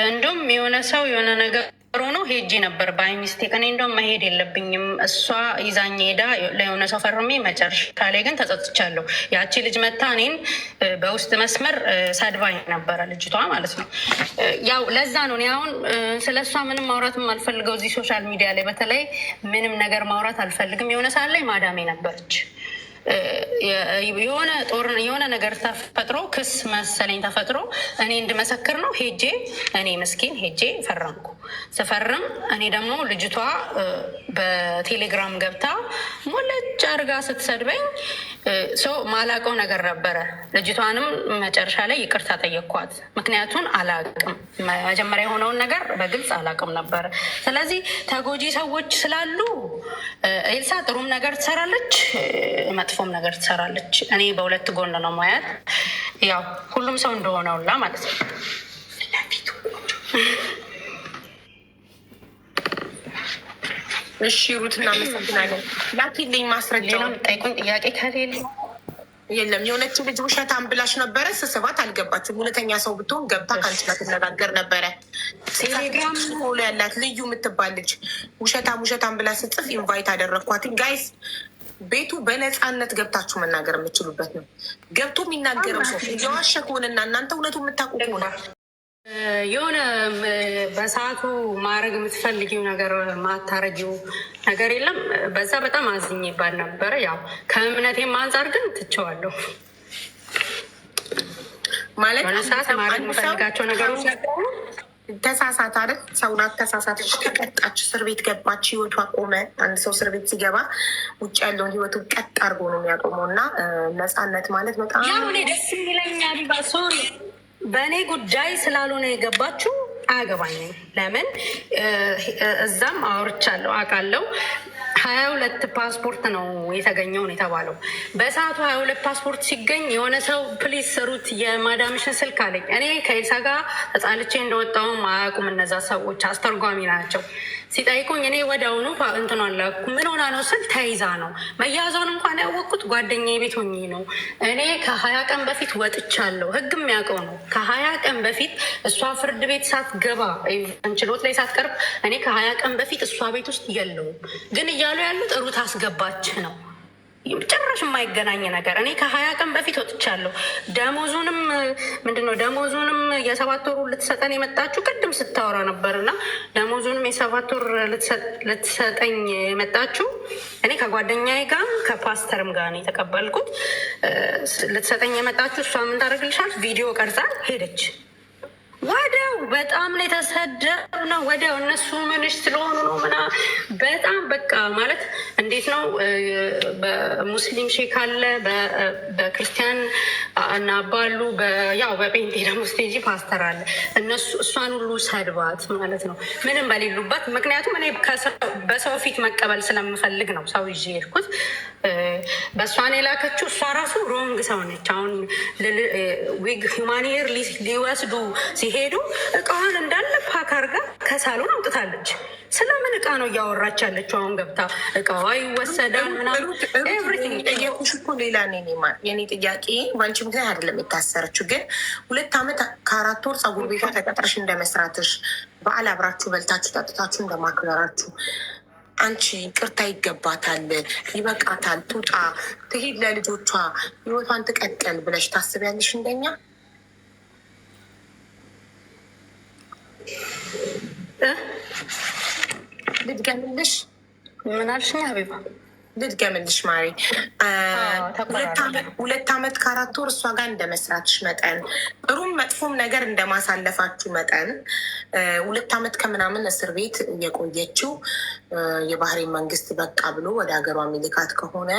እንዲሁም የሆነ ሰው የሆነ ነገር ሆኖ ሄጄ ነበር ባይ ሚስቴክ። እኔ እንደውም መሄድ የለብኝም እሷ ይዛኝ ሄዳ ለሆነ ሰው ፈርሜ መጨረሻ ላይ ግን ተጸጽቻለሁ። ያቺ ልጅ መታ እኔን በውስጥ መስመር ሰድባኝ ነበረ ልጅቷ ማለት ነው። ያው ለዛ ነው እኔ አሁን ስለ እሷ ምንም ማውራትም አልፈልገው እዚህ ሶሻል ሚዲያ ላይ በተለይ ምንም ነገር ማውራት አልፈልግም። የሆነ ሰዓት ላይ ማዳሜ ነበረች። የሆነ ነገር ተፈጥሮ ክስ መሰለኝ ተፈጥሮ እኔ እንድመሰክር ነው ሄጄ እኔ ምስኪን ሄጄ ፈረምኩ። ስፈርም እኔ ደግሞ ልጅቷ በቴሌግራም ገብታ ሞለጭ አርጋ ስትሰድበኝ ሰው ማላቀው ነገር ነበረ። ልጅቷንም መጨረሻ ላይ ይቅርታ ጠየኳት። ምክንያቱን አላቅም መጀመሪያ የሆነውን ነገር በግልጽ አላቅም ነበረ። ስለዚህ ተጎጂ ሰዎች ስላሉ ኤልሳ ጥሩም ነገር ትሰራለች፣ መጥፎም ነገር ትሰራለች። እኔ በሁለት ጎን ነው ማያት። ያው ሁሉም ሰው እንደሆነውላ ማለት ነው። እሺ ሩት እናመሰግናለን። ላኪልኝ ማስረጃውን። ጠይቁኝ ጥያቄ ከሌለ የለም። የሆነች ልጅ ውሸታም ብላሽ ነበረ። ስስባት አልገባችም። ሁለተኛ ሰው ብትሆን ገብታ ከአንቺ ጋር ትነጋገር ነበረ። ቴሌግራም ሆሎ ያላት ልዩ የምትባል ልጅ ውሸታም ብላ ስጽፍ ኢንቫይት አደረግኳት። ጋይስ ቤቱ በነፃነት ገብታችሁ መናገር የምችሉበት ነው። ገብቶ የሚናገረው ሰው የዋሸ ከሆነና እናንተ እውነቱ የምታውቁ ከሆነ የሆነ በሰዓቱ ማድረግ የምትፈልጊው ነገር ማታረጊው ነገር የለም። በዛ በጣም አዝኝ ይባል ነበረ። ያው ከእምነቴም አንጻር ግን ትቼዋለሁ። ማለት ሰዓት ማድረግ የምፈልጋቸው ነገሮች ነበሩ። ተሳሳት አይደል? ሰውናት ተሳሳተች፣ ተቀጣች፣ እስር ቤት ገባች፣ ህይወቷ ቆመ። አንድ ሰው እስር ቤት ሲገባ ውጭ ያለውን ህይወቱ ቀጥ አድርጎ ነው የሚያቆመው እና ነፃነት ማለት በጣም ያው እኔ ደስ የሚለኛል። ሶሪ በእኔ ጉዳይ ስላልሆነ የገባችው አያገባኝም። ለምን እዛም አውርቻለሁ አውቃለሁ። 22 ፓስፖርት ነው የተገኘው ነው የተባለው። በሰዓቱ 22 ፓስፖርት ሲገኝ የሆነ ሰው ፕሊስ ሩት የማዳምሽን ስልክ አለኝ። እኔ ከኤልሳ ጋር ተጣልቼ እንደወጣውም አያውቁም እነዛ ሰዎች፣ አስተርጓሚ ናቸው። ሲጠይቁኝ እኔ ወዲያውኑ እንትን አላኩ። ምን ሆና ነው ስል ተይዛ ነው። መያዟን እንኳን ያወቅኩት ጓደኛዬ ቤት ሆኜ ነው። እኔ ከ20 ቀን በፊት ወጥቻለሁ። ህግ የሚያውቀው ነው። ከ20 ቀን በፊት እሷ ፍርድ ቤት ሳትገባ ችሎት ላይ ሳትቀርብ እኔ ከ20 ቀን በፊት እሷ ቤት ውስጥ የለውም። ግን እያሉ ያሉት ሩት አስገባች ነው። ጭራሽ የማይገናኝ ነገር። እኔ ከ20 ቀን በፊት ወጥቻለሁ። ደሞዙንም ምንድነው ደሞዙንም የ7 ወሩ ልትሰጠን የመጣችሁ ቅድም ስታወራ ነበር እና ደሞዙንም የ7 ወር ልትሰጠኝ የመጣችሁ እኔ ከጓደኛዬ ጋር ከፓስተርም ጋር ነው የተቀበልኩት። ልትሰጠኝ የመጣችሁ እሷ ምን ታደርግልሻል? ቪዲዮ ቀርጻ ሄደች። ወዲያው በጣም ነው የተሰደብነው። ወዲያው እነሱ ምንሽ ስለሆኑ ነው ምና በጣም በቃ ማለት እንዴት ነው በሙስሊም ሼክ አለ በክርስቲያን እና ባሉ ያው በጴንጤ ደግሞ ስቴጂ ፓስተር አለ። እነሱ እሷን ሁሉ ሰድባት ማለት ነው ምንም በሌሉባት። ምክንያቱም እኔ በሰው ፊት መቀበል ስለምፈልግ ነው ሰው ይዤ ሄድኩት። በእሷን የላከችው እሷ ራሱ ሮንግ ሰው ነች። አሁን ዊግ ሁማኒየር ሊወስዱ ሲሄዱ እቃዋን እንዳለ ፓክ አርጋ ከሳሎን አውጥታለች። ስለምን እቃ ነው እያወራች ያለችው? አሁን ገብታ እቃዋ ይወሰዳል ምናምን ኤቭሪቲንግ። ጠየቁሽ እኮ ሌላ የኔ ጥያቄ በአንቺ ምክንያት አይደለም የታሰረችው። ግን 2 ዓመት ከ4 ወር ፀጉር ቤቷ ተቀጥረሽ እንደመስራትሽ፣ በዓል አብራችሁ በልታችሁ ጠጥታችሁ እንደማክበራችሁ አንቺ ቅርታ ይገባታል፣ ይበቃታል፣ ቱጣ ትሄድ፣ ለልጆቿ ህይወቷን ትቀጥል ብለሽ ታስቢያለሽ? እንደኛ ልድገምልሽ? ምን አልሽኝ ሀቢባ? ልድገምልሽ ማሪ። 2 ዓመት ከ4 ወር እሷ ጋር እንደመስራትሽ መጠን ጥሩም መጥፎም ነገር እንደማሳለፋችሁ መጠን 2 ዓመት ከምናምን እስር ቤት የቆየችው የባህሬን መንግስት በቃ ብሎ ወደ ሀገሯ ሚልካት ከሆነ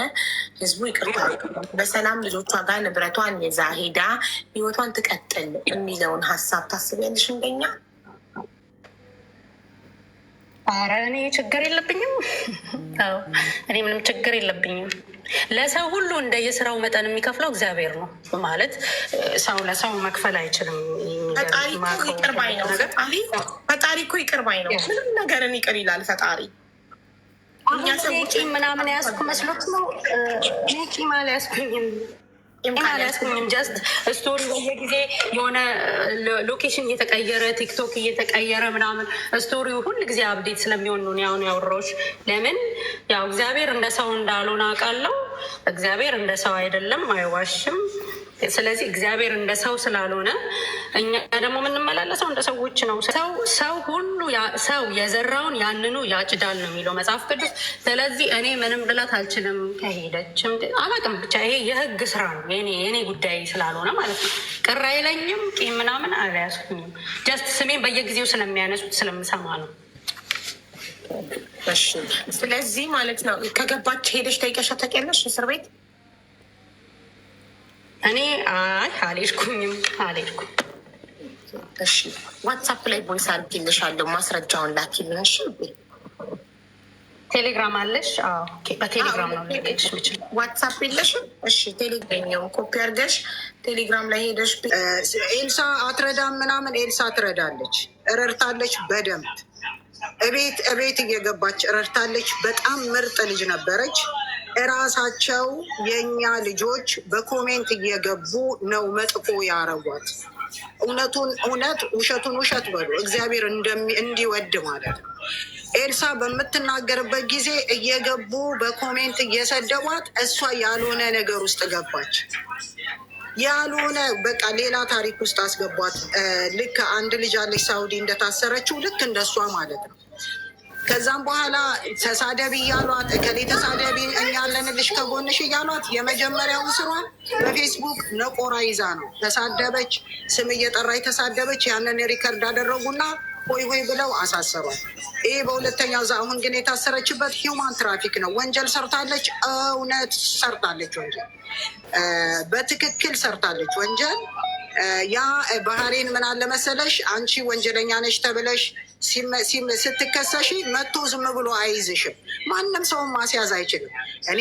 ህዝቡ ይቅርታ በሰላም ልጆቿ ጋር ንብረቷን ይዛ ሄዳ ህይወቷን ትቀጥል የሚለውን ሀሳብ ታስቢያለሽ? እንደኛ ኧረ እኔ ችግር የለብኝም። እኔ ምንም ችግር የለብኝም። ለሰው ሁሉ እንደ የስራው መጠን የሚከፍለው እግዚአብሔር ነው ማለት ሰው ለሰው መክፈል አይችልም። ፈጣሪ እኮ ይቅር ባይ ነው። ፈጣሪ እኮ ይቅር ባይ ነው። ምንም ነገርን ይቅር ይላል ፈጣሪ። እኛ ሰዎች ምናምን ያስኩ መስሎት ነው ቂም አልያዝኩኝም። ያስኩኝም ጀስት ስቶሪ በየጊዜ የሆነ ሎኬሽን እየተቀየረ ቲክቶክ እየተቀየረ ምናምን ስቶሪው ሁል ጊዜ አብዴት ስለሚሆን ነው አሁን ያወራሁሽ። ለምን ያው እግዚአብሔር እንደ ሰው እንዳልሆነ አውቃለሁ። እግዚአብሔር እንደ ሰው አይደለም፣ አይዋሽም። ስለዚህ እግዚአብሔር እንደ ሰው ስላልሆነ እኛ ደግሞ የምንመላለሰው እንደ ሰዎች ነው። ሰው ሁሉ ሰው የዘራውን ያንኑ ያጭዳል ነው የሚለው መጽሐፍ ቅዱስ። ስለዚህ እኔ ምንም ልላት አልችልም። ከሄደችም አላውቅም፣ ብቻ ይሄ የህግ ስራ ነው፣ የኔ ጉዳይ ስላልሆነ ማለት ነው። ቅር አይለኝም፣ ቂም ምናምን አልያዝኩኝም። ጀስት ስሜን በየጊዜው ስለሚያነሱት ስለምሰማ ነው። እሺ፣ ስለዚህ ማለት ነው ከገባች ሄደሽ ጠይቀሻት ታውቂያለሽ እስር ቤት? እኔ አልሄድኩም። እሺ ዋትሳፕ ላይ ቦይስ አድርጌልሻለሁ፣ ማስረጃውን ላኪልኝ። እሺ ቴሌግራም አለሽ? በቴሌግራም ነው ልልሽ ምችል። ዋትሳፕ የለሽም? እሺ ቴሌግራም ኮፒ አድርገሽ ቴሌግራም ላይ ሄደሽ ኤልሳ አትረዳም ምናምን። ኤልሳ ትረዳለች፣ ረድታለች በደንብ እቤት እየገባች ረድታለች። በጣም ምርጥ ልጅ ነበረች። እራሳቸው የእኛ ልጆች በኮሜንት እየገቡ ነው መጥፎ ያረጓት። እውነቱን እውነት ውሸቱን ውሸት በሉ፣ እግዚአብሔር እንዲወድ ማለት ነው። ኤልሳ በምትናገርበት ጊዜ እየገቡ በኮሜንት እየሰደቧት፣ እሷ ያልሆነ ነገር ውስጥ ገባች። ያልሆነ በቃ ሌላ ታሪክ ውስጥ አስገቧት። ልክ አንድ ልጅ አለች ሳውዲ እንደታሰረችው ልክ እንደሷ ማለት ነው። ከዛም በኋላ ተሳደቢ እያሏት እከሌ ተሳደቢ እኛ ያለንልሽ ከጎንሽ እያሏት የመጀመሪያውን ስሯን በፌስቡክ ነቆራ ይዛ ነው ተሳደበች። ስም እየጠራች ተሳደበች። ያንን ሪከርድ አደረጉና ሆይ ሆይ ብለው አሳሰሯት። ይህ በሁለተኛው አሁን ግን የታሰረችበት ሂውማን ትራፊክ ነው። ወንጀል ሰርታለች፣ እውነት ሰርታለች፣ ወንጀል በትክክል ሰርታለች ወንጀል። ያ ባህሬን ምን አለ መሰለሽ፣ አንቺ ወንጀለኛ ነሽ ተብለሽ ስትከሰሺ መቶ ዝም ብሎ አይዝሽም። ማንም ሰውን ማስያዝ አይችልም። እኔ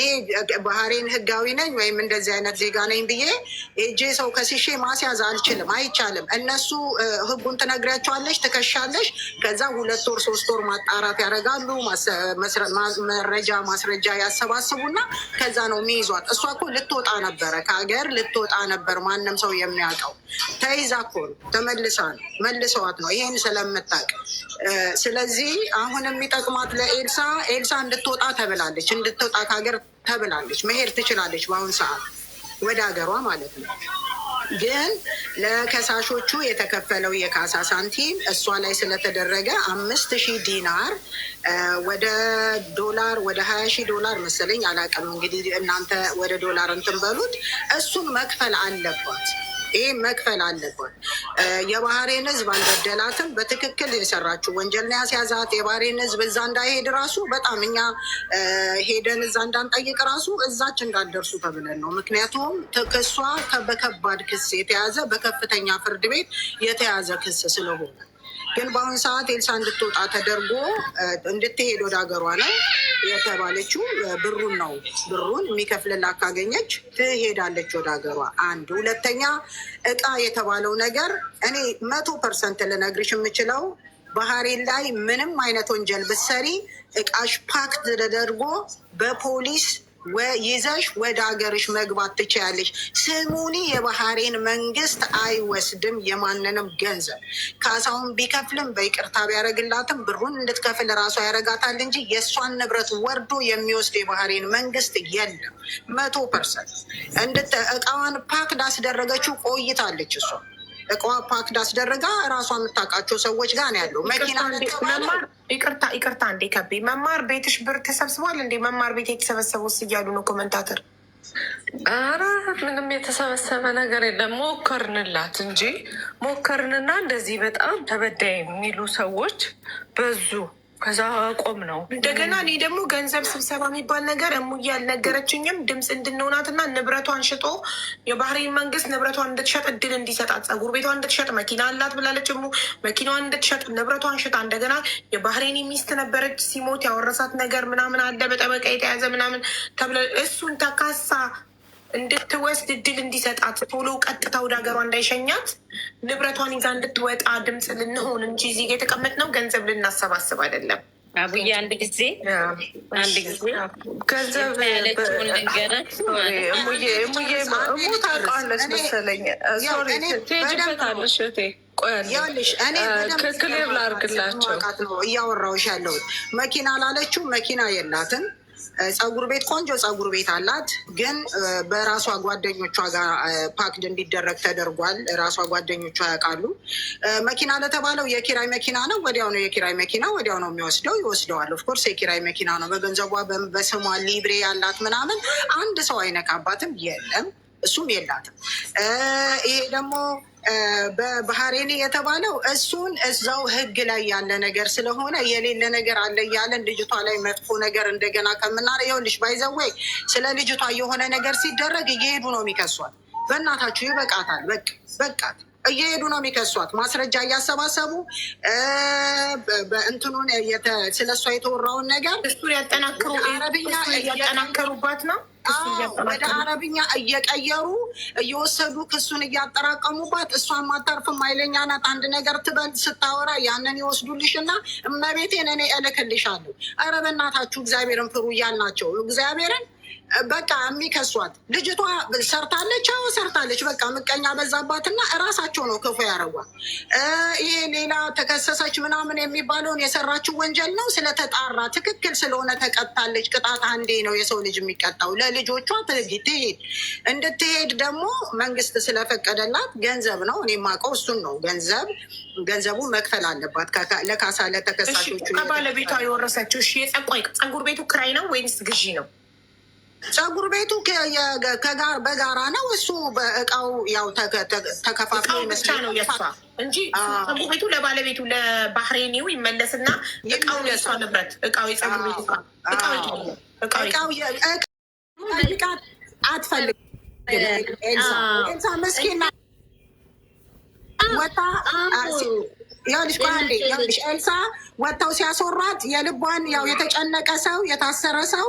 ባህሬን ህጋዊ ነኝ ወይም እንደዚህ አይነት ዜጋ ነኝ ብዬ እጄ ሰው ከስሼ ማስያዝ አልችልም፣ አይቻልም። እነሱ ህጉን ትነግሪያቸዋለሽ፣ ትከሻለሽ። ከዛ 2 ወር 3 ወር ማጣራት ያደርጋሉ። ማስረጃ ያሰባስቡና ከዛ ነው የሚይዟት። እሷ እኮ ልትወጣ ነበረ፣ ከሀገር ልትወጣ ነበር። ማንም ሰው የሚያውቀው ተይዛ እኮ ነው፣ ተመልሳ ነው፣ መልሰዋት ነው፣ ይሄን ስለምታውቅ። ስለዚህ አሁን የሚጠቅማት ለኤልሳ እንድትወጣ ተብላለች፣ እንድትወጣ ከሀገር ተብላለች። መሄድ ትችላለች በአሁን ሰዓት ወደ ሀገሯ ማለት ነው። ግን ለከሳሾቹ የተከፈለው የካሳ ሳንቲም እሷ ላይ ስለተደረገ 5,000 ዲናር ወደ ዶላር ወደ 20,000 ዶላር መሰለኝ፣ አላውቅም። እንግዲህ እናንተ ወደ ዶላር እንትን በሉት። እሱን መክፈል አለባት። ይህ መክፈል አለባት። የባህሬን ህዝብ አልበደላትም። በትክክል የሰራችው ወንጀል ነው ያስያዛት። የባህሬን ህዝብ እዛ እንዳይሄድ ራሱ በጣም እኛ ሄደን እዛ እንዳንጠይቅ ራሱ እዛች እንዳልደርሱ ተብለን ነው። ምክንያቱም ክሷ በከባድ ክስ የተያዘ በከፍተኛ ፍርድ ቤት የተያዘ ክስ ስለሆነ፣ ግን በአሁኑ ሰዓት ኤልሳ እንድትወጣ ተደርጎ እንድትሄድ ወደ ሀገሯ ነው የተባለችው። ብሩን የሚከፍልላት ካገኘች ትሄዳለች ወደ ሀገሯ። አንድ ሁለተኛ እቃ የተባለው ነገር እኔ 100% ልነግርሽ የምችለው ባህሬን ላይ ምንም አይነት ወንጀል ብትሰሪ እቃሽ ፓክ ተደርጎ በፖሊስ ይዘሽ ወደ ሀገርሽ መግባት ትችያለሽ። ስሙኒ የባህሬን መንግስት አይወስድም የማንንም ገንዘብ። ካሳውን ቢከፍልም በይቅርታ ቢያደርግላትም ብሩን እንድትከፍል ራሷ ያደርጋታል እንጂ የእሷን ንብረት ወርዶ የሚወስድ የባህሬን መንግስት የለም። 100% እቃዋን ፓክ ዳስደረገችው ቆይታለች። እሷ እቃዋ ፓክ ዳስደረጋ ራሷ የምታውቃቸው ሰዎች ጋር ነው ያለው። መኪና ይቅርታ እንዴ ከቤ መማር ቤትሽ ብር ተሰብስቧል እንዴ? መማር ቤት የተሰበሰቡት እያሉ ነው ኮመንታተር። አረ ምንም የተሰበሰበ ነገር የለም። ሞከርንላት እንጂ ሞከርንና እንደዚህ በጣም ተበዳይ የሚሉ ሰዎች በዙ። ከዛ ቆም ነው እንደገና። እኔ ደግሞ ገንዘብ ስብሰባ የሚባል ነገር እሙዬ አልነገረችኝም። ድምፅ እንድንሆናትና ንብረቷን ሽጦ የባህሬን መንግስት ንብረቷን እንድትሸጥ እድል እንዲሰጣት፣ ጸጉር ቤቷን እንድትሸጥ፣ መኪና አላት ብላለች እሙ። መኪናዋን እንድትሸጥ ንብረቷን ሽጣ፣ እንደገና የባህሬን ሚስት ነበረች ሲሞት ያወረሳት ነገር ምናምን አለ በጠበቃ የተያዘ ምናምን ተብለ እሱን ተካሳ እንድትወስድ እድል እንዲሰጣት ቶሎ ቀጥታ ወደ ሀገሯ እንዳይሸኛት ንብረቷን ይዛ እንድትወጣ ድምፅ ልንሆን እንጂ እዚህ ጋ የተቀመጥነው ገንዘብ ልናሰባስብ አይደለም። አቡዬ አንድ ጊዜ ገንዘብ ታውቃለች መሰለኝ። ትሄጂበታለሽ እህቴ። ክሊር ላድርግላቸው ነው እያወራሁሽ ያለሁት። መኪና ላለችው መኪና የላትም። ጸጉር ቤት ቆንጆ ጸጉር ቤት አላት፣ ግን በራሷ ጓደኞቿ ጋር ፓክድ እንዲደረግ ተደርጓል። ራሷ ጓደኞቿ ያውቃሉ። መኪና ለተባለው የኪራይ መኪና ነው። ወዲያው ነው የኪራይ መኪና፣ ወዲያው ነው የሚወስደው፣ ይወስደዋል። ኦፍኮርስ የኪራይ መኪና ነው። በገንዘቧ በስሟ ሊብሬ ያላት ምናምን አንድ ሰው አይነካባትም። የለም እሱም የላትም። ይሄ ደግሞ በባህሬን የተባለው እሱን እዛው ህግ ላይ ያለ ነገር ስለሆነ የሌለ ነገር አለ እያለን ልጅቷ ላይ መጥፎ ነገር እንደገና ከምናረ ይኸውልሽ፣ ባይዘወይ ስለ ልጅቷ የሆነ ነገር ሲደረግ እየሄዱ ነው የሚከሷት። በእናታችሁ ይበቃታል፣ በቃት። እየሄዱ ነው የሚከሷት፣ ማስረጃ እያሰባሰቡ በእንትኑን ስለ እሷ የተወራውን ነገር እሱን ያጠናከሩባት ነው። ወደ አረብኛ እየቀየሩ እየወሰዱ ክሱን እያጠራቀሙባት። እሷን ማታርፍም ኃይለኛ ናት። አንድ ነገር ትበል ስታወራ ያንን ይወስዱልሽ እና እመቤቴን እኔ እልክልሻለሁ። ኧረ በእናታችሁ እግዚአብሔርን ፍሩ እያልናቸው እግዚአብሔርን በቃ የሚከሷት ልጅቷ ሰርታለች። አዎ ሰርታለች። በቃ ምቀኛ በዛባትና እራሳቸው ነው ክፉ ያደረጓት። ይሄ ሌላ ተከሰሰች ምናምን የሚባለውን የሰራችው ወንጀል ነው። ስለተጣራ ትክክል ስለሆነ ተቀጣለች። ቅጣት አንዴ ነው የሰው ልጅ የሚቀጣው። ለልጆቿ ትሄድ እንድትሄድ ደግሞ መንግስት ስለፈቀደላት ገንዘብ ነው። እኔ የማውቀው እሱን ነው። ገንዘቡ መክፈል አለባት ለካሳ ለተከሳሾቹ። ከባለቤቷ የወረሰችው ጸጉር ቤቱ ክራይ ነው ወይንስ ግዢ ነው? ጸጉር ቤቱ በጋራ ነው። እሱ በእቃው ያው ተከፋፍሎ ብቻ ነው የሷ እንጂ ጸጉር ቤቱ ለባለቤቱ ለባህሬኒው ይመለስና እቃው የሷ ንብረት። እቃው የጸጉር ቤቱ እቃው አትፈልግም። ኤልሳ ምስኪና ወጣ ይኸውልሽ ኤልሳ ወጥተው ሲያስወራት የልቧን ያው የተጨነቀ ሰው የታሰረ ሰው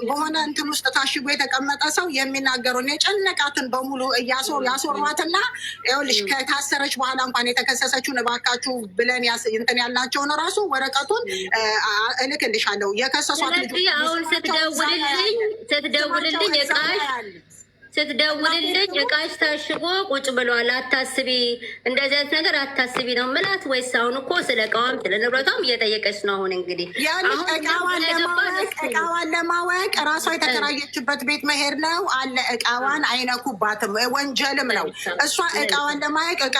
በሆነ እንትን ውስጥ ታሽጎ የተቀመጠ ሰው የሚናገሩን የጨነቃትን በሙሉ ያስወሯትና ይኸውልሽ ከታሰረች በኋላ እንኳን የተከሰሰችውን እባካችሁ ብለን እንትን ያልናቸውን ራሱ ወረቀቱን እልክልሻለሁ። የከሰሷት ልጆች አሁን ስትደውልልኝ እቃሽ ታሽጎ ቁጭ ብሏል፣ አታስቢ፣ እንደዚህ አይነት ነገር አታስቢ ነው ምላት ወይስ? አሁን እኮ ስለ እቃዋም ስለ ንብረቷም እየጠየቀች ነው። አሁን እንግዲህ እቃዋን ለማወቅ ራሷ የተከራየችበት ቤት መሄድ ነው አለ። እቃዋን አይነኩባትም፣ ወንጀልም ነው። እሷ እቃዋን ለማወቅ እቃ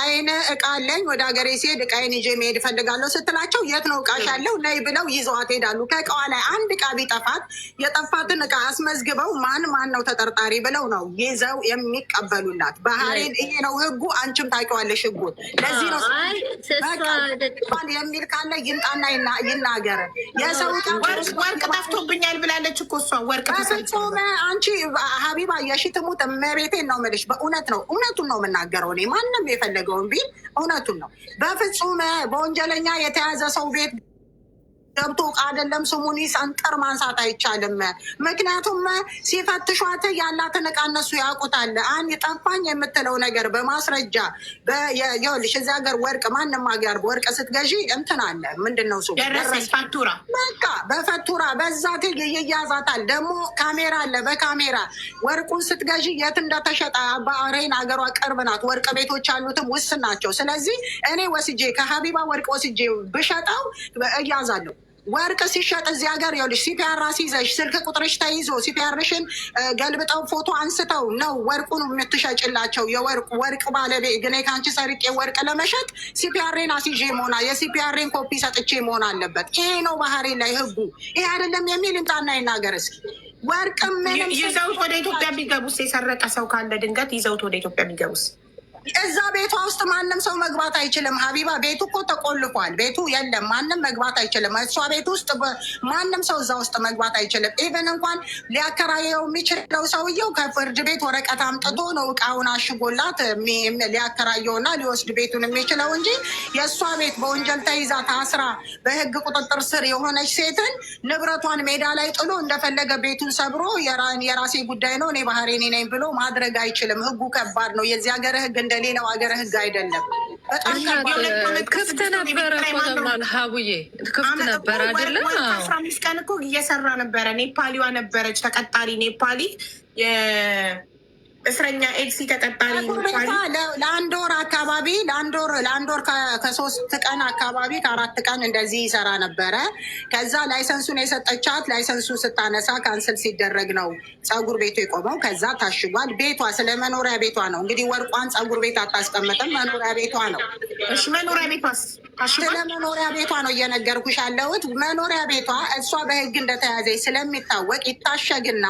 አለኝ ወደ ሀገሬ ሲሄድ እቃዬን ይዤ መሄድ እፈልጋለሁ ስትላቸው የት ነው እቃሽ ያለው ነይ ብለው ይዘዋት ሄዳሉ። ከእቃዋ ላይ አንድ እቃ ቢጠፋት የጠፋትን እቃ አስመዝግበው ማን ነው ተጠርጣሪ ብለው ነው ይዘው የሚቀበሉላት። ባህሬን ይሄ ነው ህጉ። አንቺም ታውቂዋለሽ ህጉን። ለዚህ ነው የሚል ካለ ይምጣና ይናገር። የሰው ወርቅ ጠፍቶብኛል ብላለች እኮ እሷ። ወርቅ ተሰጥቶመ አንቺ ሀቢባ የሽትሙት እመቤቴን ነው የምልሽ። በእውነት ነው፣ እውነቱን ነው የምናገረው እኔ። ማንም የፈለገውን ቢል እውነቱን ነው። በፍጹም በወንጀለኛ የተያዘ ሰው ቤት ገብቶ አይደለም ስሙን ሰንጠር ማንሳት አይቻልም። ምክንያቱም ሲፈትሿት ያላትን እቃ እነሱ ያውቁታል። አንድ ጠፋኝ የምትለው ነገር በማስረጃ ይኸውልሽ፣ እዚህ ሀገር ወርቅ ማንም ሀገር ወርቅ ስትገዢ እንትን አለ። ምንድን ነው እሱ? ፋቱራ። በቃ በፈቱራ በዛ ይያዛታል። ደግሞ ካሜራ አለ። በካሜራ ወርቁን ስትገዢ የት እንደተሸጠ ባህሬን ሀገሯ ቅርብ ናት። ወርቅ ቤቶች ያሉትም ውስን ናቸው። ስለዚህ እኔ ወስጄ ከሀቢባ ወርቅ ወስጄ ብሸጠው እያዛለሁ። ወርቅ ሲሸጥ እዚህ ሀገር ይኸውልሽ ሲፒአር ይዘሽ ስልክ ቁጥርሽ ተይዞ ሲፒአርሽን ገልብጠው ፎቶ አንስተው ነው ወርቁን የምትሸጭላቸው። ወርቅ ባለቤት ግን ከአንቺ ሰርቄ ወርቅ ለመሸጥ ሲፒአሬን አስይዤ መሆና የሲፒአሬን ኮፒ ሰጥቼ መሆን አለበት። ይሄ ነው ባህሬን ላይ ህጉ። ይሄ አይደለም የሚል እንጣና ይናገር እስኪ። ወርቅ ምንም ይዘውት ወደ ኢትዮጵያ ቢገቡስ? የሰረቀ ሰው ካለ ድንገት ይዘውት ወደ ኢትዮጵያ ቢገቡስ? እዛ ቤቷ ውስጥ ማንም ሰው መግባት አይችልም። ሀቢባ ቤቱ እኮ ተቆልፏል። ቤቱ የለም፣ ማንም መግባት አይችልም። እሷ ቤት ውስጥ ማንም ሰው እዛ ውስጥ መግባት አይችልም። ኢቨን እንኳን ሊያከራየው የሚችለው ሰውየው ከፍርድ ቤት ወረቀት አምጥቶ ነው እቃውን አሽጎላት ሊያከራየውና ሊወስድ ቤቱን የሚችለው እንጂ የእሷ ቤት በወንጀል ተይዛ ታስራ በህግ ቁጥጥር ስር የሆነች ሴትን ንብረቷን ሜዳ ላይ ጥሎ እንደፈለገ ቤቱን ሰብሮ የራሴ ጉዳይ ነው እኔ ባህሬኔ ነኝ ብሎ ማድረግ አይችልም። ህጉ ከባድ ነው። የዚህ ሀገር ህግ እንደሌላው ሀገር ህግ አይደለም። በጣም ክፍት ነበረ ተብሏል። ሀቡዬ ክፍት ነበር አይደለም? 15 ቀን እኮ እየሰራ ነበረ። ኔፓሊዋ ነበረች ተቀጣሪ ኔፓሊ እስረኛ ኤልሲ ተቀጣሪ ለአንድ ወር አካባቢ ለአንድ ወር ከ3 ቀን አካባቢ ከ4 ቀን እንደዚህ ይሰራ ነበረ። ከዛ ላይሰንሱን የሰጠቻት ላይሰንሱን ስታነሳ ካንስል ሲደረግ ነው ፀጉር ቤቱ የቆመው። ከዛ ታሽጓል። ቤቷ ስለ መኖሪያ ቤቷ ነው እንግዲህ። ወርቋን ፀጉር ቤት አታስቀምጥም፣ መኖሪያ ቤቷ ነው። እሺ መኖሪያ ቤቷስ? ስለ መኖሪያ ቤቷ ነው እየነገርኩሽ ያለሁት። መኖሪያ ቤቷ እሷ በህግ እንደተያዘች ስለሚታወቅ ይታሸግና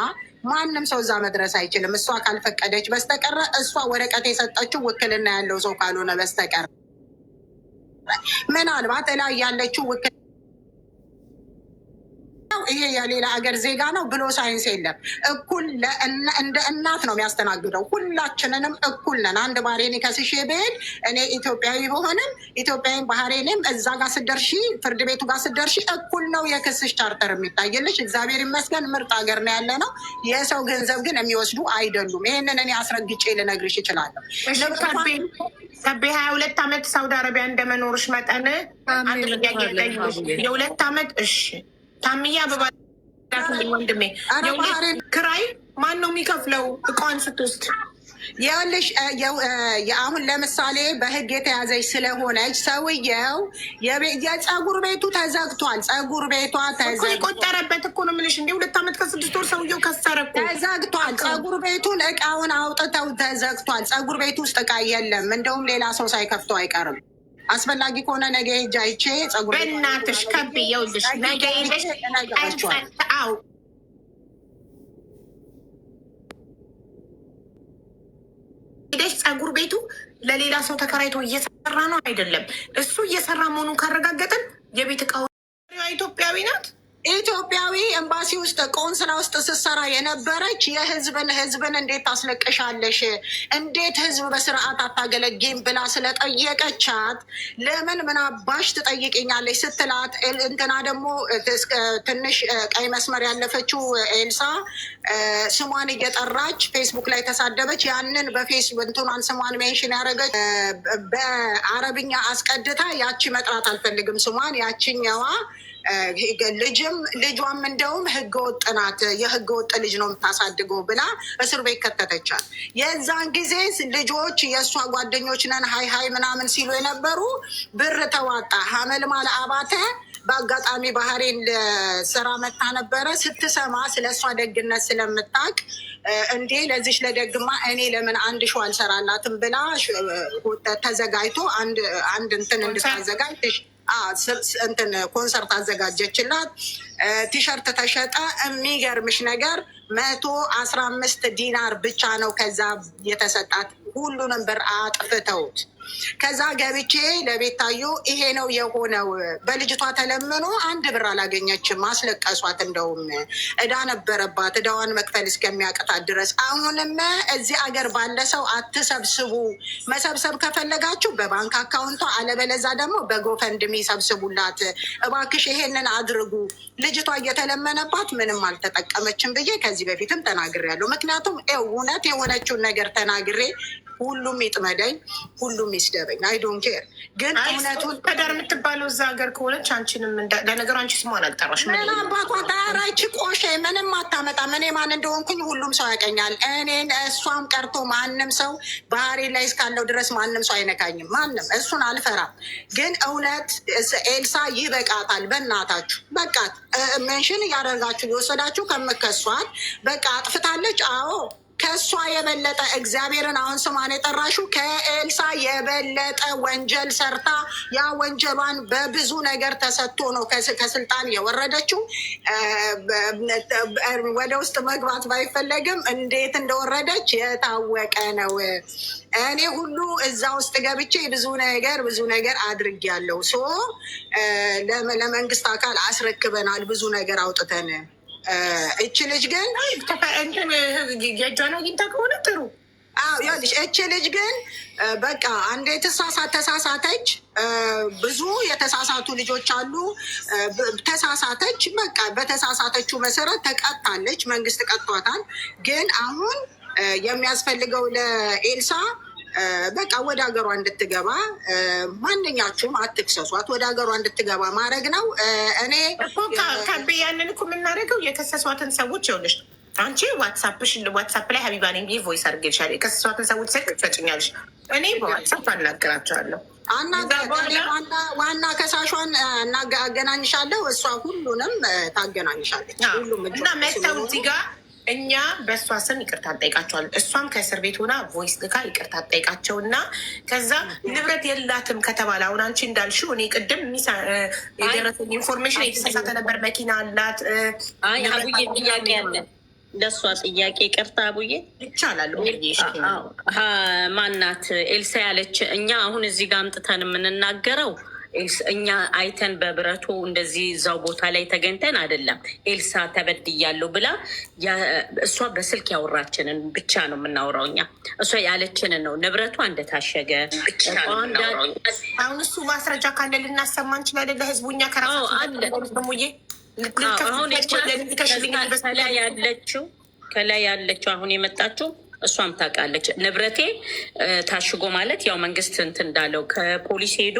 ማንም ሰው እዛ መድረስ አይችልም። እሷ ካልፈቀደች በስተቀረ እሷ ወረቀት የሰጠችው ውክልና ያለው ሰው ካልሆነ በስተቀር ምናልባት እላይ ያለችው ውክልና ይሄ የሌላ ሀገር ዜጋ ነው ብሎ ሳይንስ የለም። እኩል እንደ እናት ነው የሚያስተናግደው። ሁላችንንም እኩል ነን። አንድ ባህሬኔ ከስሼ ብሄድ እኔ ኢትዮጵያዊ በሆንም ኢትዮጵያዊም ባህሬኔም እዛ ጋር ስደርሺ ፍርድ ቤቱ ጋር ስደርሺ እኩል ነው የክስሽ ቻርተር የሚታይልሽ። እግዚአብሔር ይመስገን ምርጥ ሀገር ነው ያለ ነው። የሰው ገንዘብ ግን የሚወስዱ አይደሉም። ይህንን እኔ አስረግጬ ልነግርሽ እችላለሁ። ከቤ 22 ዓመት ሳውዲ አረቢያ እንደመኖርሽ መጠን የ2 ዓመት እሺ ታምያ በባለኝ ወንድሜ ክራይ ማን ነው የሚከፍለው? እቃዋን ስትወስድ ይኸውልሽ አሁን ለምሳሌ በህግ የተያዘች ስለሆነች ሰውየው የፀጉር ቤቱ ተዘግቷል። ፀጉር ቤቷ የቆጠረበት እኮ ነው የምልሽ። እንደ 2 ዓመት ከ6 ወር ሰውየው ከሰረ እኮ ተዘግቷል። ፀጉር ቤቱን እቃውን አውጥተው ተዘግቷል። ፀጉር ቤቱ ውስጥ እቃ የለም። እንደውም ሌላ ሰው ሳይከፍተው አይቀርም። አስፈላጊ ከሆነ ነገ ሄጃ አይቼ ፀጉር በእናትሽ ከብ ይኸውልሽ ነገ ሄደሽ አው ሄደሽ ፀጉር ቤቱ ለሌላ ሰው ተከራይቶ እየሰራ ነው አይደለም። እሱ እየሰራ መሆኑን ካረጋገጥን የቤት እቃ ኢትዮጵያዊ ናት ኢትዮጵያዊ ኤምባሲ ውስጥ ቆንስላ ውስጥ ስትሰራ የነበረች ህዝብን እንዴት ታስለቅሻለሽ? እንዴት ህዝብ በስርዓት አታገለጊም ብላ ስለጠየቀቻት ለምን ምን አባሽ ትጠይቅኛለች ስትላት፣ እንትና ደግሞ ትንሽ ቀይ መስመር ያለፈችው ኤልሳ ስሟን እየጠራች ፌስቡክ ላይ ተሳደበች። ያንን በፌስቡክ እንትኗን ስሟን ሜንሽን ያደረገች በአረብኛ አስቀድታ ያቺ መጥራት አልፈልግም ስሟን ያችኛዋ ልጇም እንደውም ህገወጥ ናት፣ የህገወጥ ልጅ ነው የምታሳድገው ብላ እስር ቤት ከተተቻል። የዛን ጊዜ ልጆች የእሷ ጓደኞች ነን ሀይ ምናምን ሲሉ የነበሩ ብር ተዋጣ። ሀመልማል አባተ በአጋጣሚ ባህሬን ስራ መታ ነበረ። ስትሰማ ስለ እሷ ደግነት ስለምታውቅ እንዴ ለዚች ለደግማ እኔ ለምን አንድ ሾው አልሰራላትም ብላ ተዘጋጅቶ አንድ እንትን እንድታዘጋጅ እንትን ኮንሰርት አዘጋጀችላት። ቲሸርት ተሸጠ። የሚገርምሽ ነገር 115 ዲናር ብቻ ነው ከዛ የተሰጣት። ሁሉንም ብር አጥፍተውት ከዛ ገብቼ ለቤታዮ ይሄ ነው የሆነው። በልጅቷ ተለምኖ አንድ ብር አላገኘችም። አስለቀሷት። እንደውም እዳ ነበረባት፣ እዳዋን መክፈል እስከሚያቅታት ድረስ። አሁንም እዚህ አገር ባለ ሰው አትሰብስቡ። መሰብሰብ ከፈለጋችሁ በባንክ አካውንቷ፣ አለበለዛ ደግሞ በጎፈንድሚ ሰብስቡላት እባክሽ፣ ይሄንን አድርጉ። ልጅቷ እየተለመነባት ምንም አልተጠቀመችም ብዬ ከዚህ በፊትም ተናግሬያለሁ። ምክንያቱም እውነት የሆነችውን ነገር ተናግሬ ሁሉም ይጥመደኝ፣ ሁሉም ይስደበኝ፣ አይዶን ኬር። ግን እውነቱን ከዳር የምትባለው እዛ ሀገር ከሆነች አንቺንም ለነገሩ አንቺ ስሟን አልጠራሽ። ምን አባቷ ታራች ቆሼ ምንም አታመጣም። እኔ ማን እንደሆንኩኝ ሁሉም ሰው ያውቀኛል። እኔን እሷም ቀርቶ ማንም ሰው ባህሬን ላይ እስካለው ድረስ ማንም ሰው አይነካኝም። ማንም እሱን አልፈራም። ግን እውነት ኤልሳ ይበቃታል። በእናታችሁ በቃት። ሜንሽን እያደረጋችሁ የወሰዳችሁ ከምከሷት በቃ አጥፍታለች። አዎ ከእሷ የበለጠ እግዚአብሔርን አሁን ስሟን የጠራሽው ከኤልሳ የበለጠ ወንጀል ሰርታ ያ ወንጀሏን በብዙ ነገር ተሰጥቶ ነው ከስልጣን የወረደችው። ወደ ውስጥ መግባት ባይፈለግም እንዴት እንደወረደች የታወቀ ነው። እኔ ሁሉ እዛ ውስጥ ገብቼ ብዙ ነገር አድርጌያለሁ። ለመንግስት አካል አስረክበናል ብዙ ነገር አውጥተን። እች ልጅ ግን የእጇን አግኝታ ከሆነ ጥሩ። ይኸውልሽ እች ልጅ ግን በቃ አንዴ ተሳሳተች። ብዙ የተሳሳቱ ልጆች አሉ። ተሳሳተች፣ በቃ በተሳሳተችው መሰረት ተቀጣለች። መንግስት ቀጥቷታል። ግን አሁን የሚያስፈልገው ለኤልሳ በቃ ወደ ሀገሯ እንድትገባ፣ ማንኛችሁም አትክሰሷት፣ ወደ ሀገሯ እንድትገባ ማድረግ ነው። እኔ ከቤ ያንን እኮ የምናደርገው የከሰሷትን ሰዎች ይኸውልሽ፣ አንቺ ዋትሳፕ ላይ ሀቢባ ነኝ ብዬ ቮይስ አድርጌልሻለሁ። የከሰሷትን ሰዎች ስልክ ትሰጭኛለሽ፣ እኔ በዋትሳፕ አናገራቸዋለሁ። ዋና ከሳሿን አገናኝሻለሁ፣ እሷ ሁሉንም ታገናኝሻለች። ሁሉም እና መተው እዚህ ጋር እኛ በእሷ ስም ይቅርታ እንጠይቃቸዋለን። እሷም ከእስር ቤት ሆና ቮይስ ልካ ይቅርታ ጠይቃቸው እና ከዛ ንብረት የላትም ከተባለ አሁን አንቺ እንዳልሽው እኔ ቅድም የደረሰኝ ኢንፎርሜሽን የተሳሳተ ነበር። መኪና አላት። አቡዬ ጥያቄ ያለን ለእሷ ጥያቄ ይቅርታ አቡዬ ይቻላል። ማናት ኤልሳ ያለች? እኛ አሁን እዚህ ጋር አምጥተን የምንናገረው እኛ አይተን በብረቱ እንደዚህ እዛው ቦታ ላይ ተገኝተን አይደለም። ኤልሳ ተበድያለሁ ብላ እሷ በስልክ ያወራችንን ብቻ ነው የምናወራው። እኛ እሷ ያለችንን ነው። ንብረቷ እንደታሸገ አሁን እሱ ማስረጃ ካለ ልናሰማ እንችላለን ለህዝቡ። እኛ ከላይ ያለችው አሁን የመጣችው እሷም ታውቃለች። ንብረቴ ታሽጎ ማለት ያው መንግስት እንትን እንዳለው ከፖሊስ ሄዶ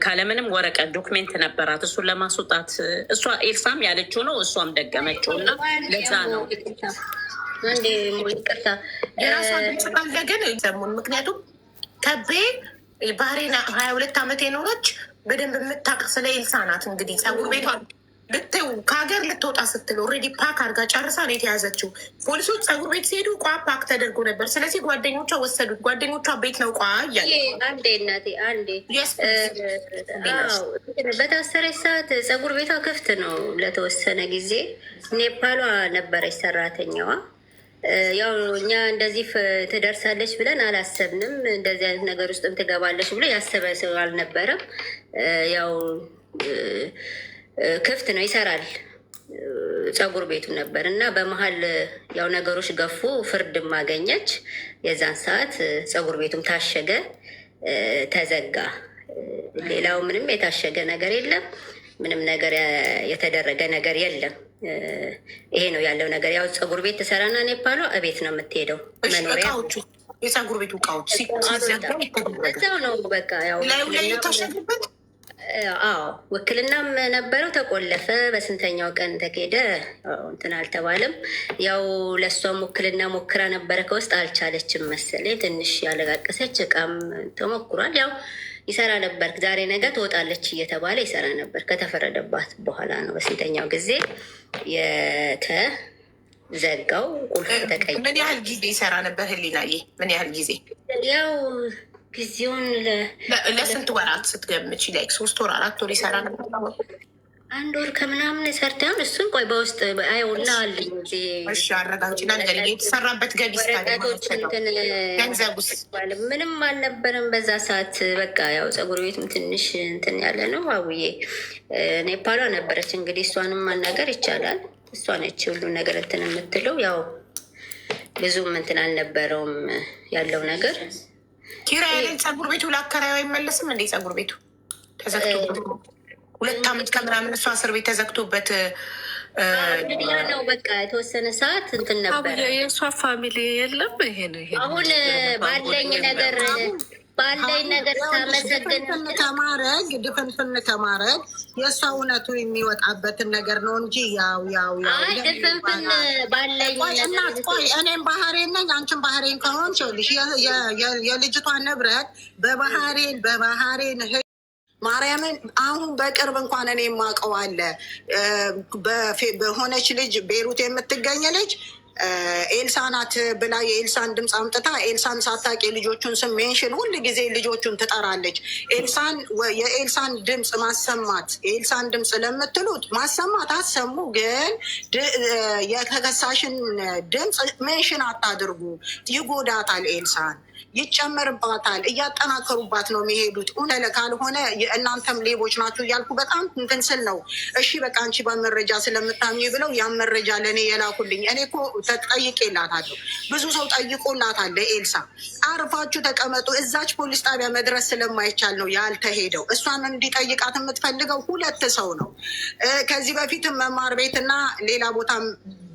ካለምንም ወረቀት ዶክሜንት ነበራት እሱን ለማስወጣት እሷ ኤልሳም ያለችው ነው። እሷም ደገመችው እና ለዛ ነው ግን ሰሙን። ምክንያቱም ከቤ ባህሬን 22 ዓመት የኖረች በደንብ የምታውቅ ስለ ኤልሳ ናት። እንግዲህ ፀጉር ቤቷ ብትው ከሀገር ልትወጣ ስትል ኦልሬዲ ፓክ አድርጋ ጨርሳ ነው የተያዘችው። ፖሊሶች ፀጉር ቤት ሲሄዱ ቋ ፓክ ተደርጎ ነበር። ስለዚህ ጓደኞቿ ወሰዱት። ጓደኞቿ ቤት ነው ቋ እያለ አንዴ እናቴ አንዴ በታሰረች ሰዓት ፀጉር ቤቷ ክፍት ነው ለተወሰነ ጊዜ። ኔፓሏ ነበረች ሰራተኛዋ። ያው እኛ እንደዚህ ትደርሳለች ብለን አላሰብንም። እንደዚህ አይነት ነገር ውስጥም ትገባለች ብሎ ያሰበ ሰው አልነበረም። ያው ክፍት ነው፣ ይሰራል። ፀጉር ቤቱ ነበር እና በመሀል ያው ነገሮች ገፉ፣ ፍርድም አገኘች። የዛን ሰዓት ፀጉር ቤቱም ታሸገ፣ ተዘጋ። ሌላው ምንም የታሸገ ነገር የለም። ምንም ነገር የተደረገ ነገር የለም። ይሄ ነው ያለው ነገር። ያው ፀጉር ቤት ትሰራና ኔፓሏ እቤት ነው የምትሄደው። መኖሪያ የፀጉር ቤቱ እቃዎች እዛው ነው በቃ ያው ታሸጉበት። አዎ ውክልናም ነበረው፣ ተቆለፈ። በስንተኛው ቀን ተኬደ እንትን አልተባለም። ያው ለእሷም ውክልና ሞክራ ነበረ፣ ከውስጥ አልቻለችም መሰለኝ። ትንሽ ያለቃቀሰች፣ እቃም ተሞክሯል። ያው ይሰራ ነበር፣ ዛሬ ነገ ትወጣለች እየተባለ ይሰራ ነበር። ከተፈረደባት በኋላ ነው በስንተኛው ጊዜ የተዘጋው። ቁልፍ ተቀይ። ምን ያህል ጊዜ ይሰራ ነበር ህሊናዬ? ምን ያህል ጊዜ? ያው ጊዜውን ለስንት ወራት ስትገምች? ላይክ 3 ወር 4 ወር ይሰራ ነበር? 1 ወር ከምናምን ሰርተን እሱን ቆይ በውስጥ አይውና አልኝ አረጋግጭና ነገር የተሰራበት ገቢ ገንዘብ ውስጥ ምንም አልነበረም በዛ ሰዓት። በቃ ያው ፀጉር ቤትም ትንሽ እንትን ያለ ነው። አውዬ ኔፓሏ ነበረች እንግዲህ፣ እሷንም ማናገር ይቻላል። እሷ ነች ሁሉ ነገር እንትን የምትለው። ያው ብዙም እንትን አልነበረውም ያለው ነገር። ኪራይ ፀጉር ቤቱ ለአከራዩ አይመለስም እንዴ? ፀጉር ቤቱ ተዘግቶ 2 ዓመት ከምናምን እሷ እስር ቤት ተዘግቶበት ነው። በቃ የተወሰነ ሰዓት እንትን ነበረ። የእሷ ፋሚሊ የለም። ይሄን አሁን ባለኝ ነገር ሳመሰግን ከማድረግ ድፍንፍን ከማድረግ የእሷ እውነቱ የሚወጣበትን ነገር ነው እንጂ ያው ድፍንፍን ባለኝ እናት ቆይ፣ እኔም ባህሬን ነኝ፣ አንቺን ባህሬን ከሆንሽ ይኸውልሽ የልጅቷን ንብረት በባህሬን ማርያምን አሁን በቅርብ እንኳን እኔ የማውቀው አለ። በሆነች ልጅ ቤሩት የምትገኝ ልጅ ኤልሳ ናት ብላ የኤልሳን ድምፅ አምጥታ ኤልሳን ሳታውቅ የልጆቹን ስም ሜንሽን ሁል ጊዜ ልጆቹን ትጠራለች። የኤልሳን ድምፅ ማሰማት የኤልሳን ድምፅ ለምትሉት ማሰማት አሰሙ፣ ግን የተከሳሽን ድምፅ ሜንሽን አታድርጉ። ይጎዳታል፣ ኤልሳን ይጨመርባታል። እያጠናከሩባት ነው የሚሄዱት። እውነት ካልሆነ እናንተም ሌቦች ናችሁ እያልኩ በጣም እንትን ስል ነው። እሺ በቃ አንቺ በመረጃ ስለምታምኝ ብለው ያን መረጃ ለእኔ የላኩልኝ። እኔ እኮ ተጠይቄላታለሁ፣ ብዙ ሰው ጠይቆላታል። ኤልሳ አርፋችሁ ተቀመጡ። እዛች ፖሊስ ጣቢያ መድረስ ስለማይቻል ነው ያልተሄደው። እሷን እንዲጠይቃት የምትፈልገው 2 ሰው ነው። ከዚህ በፊትም መማር ቤትና ሌላ ቦታም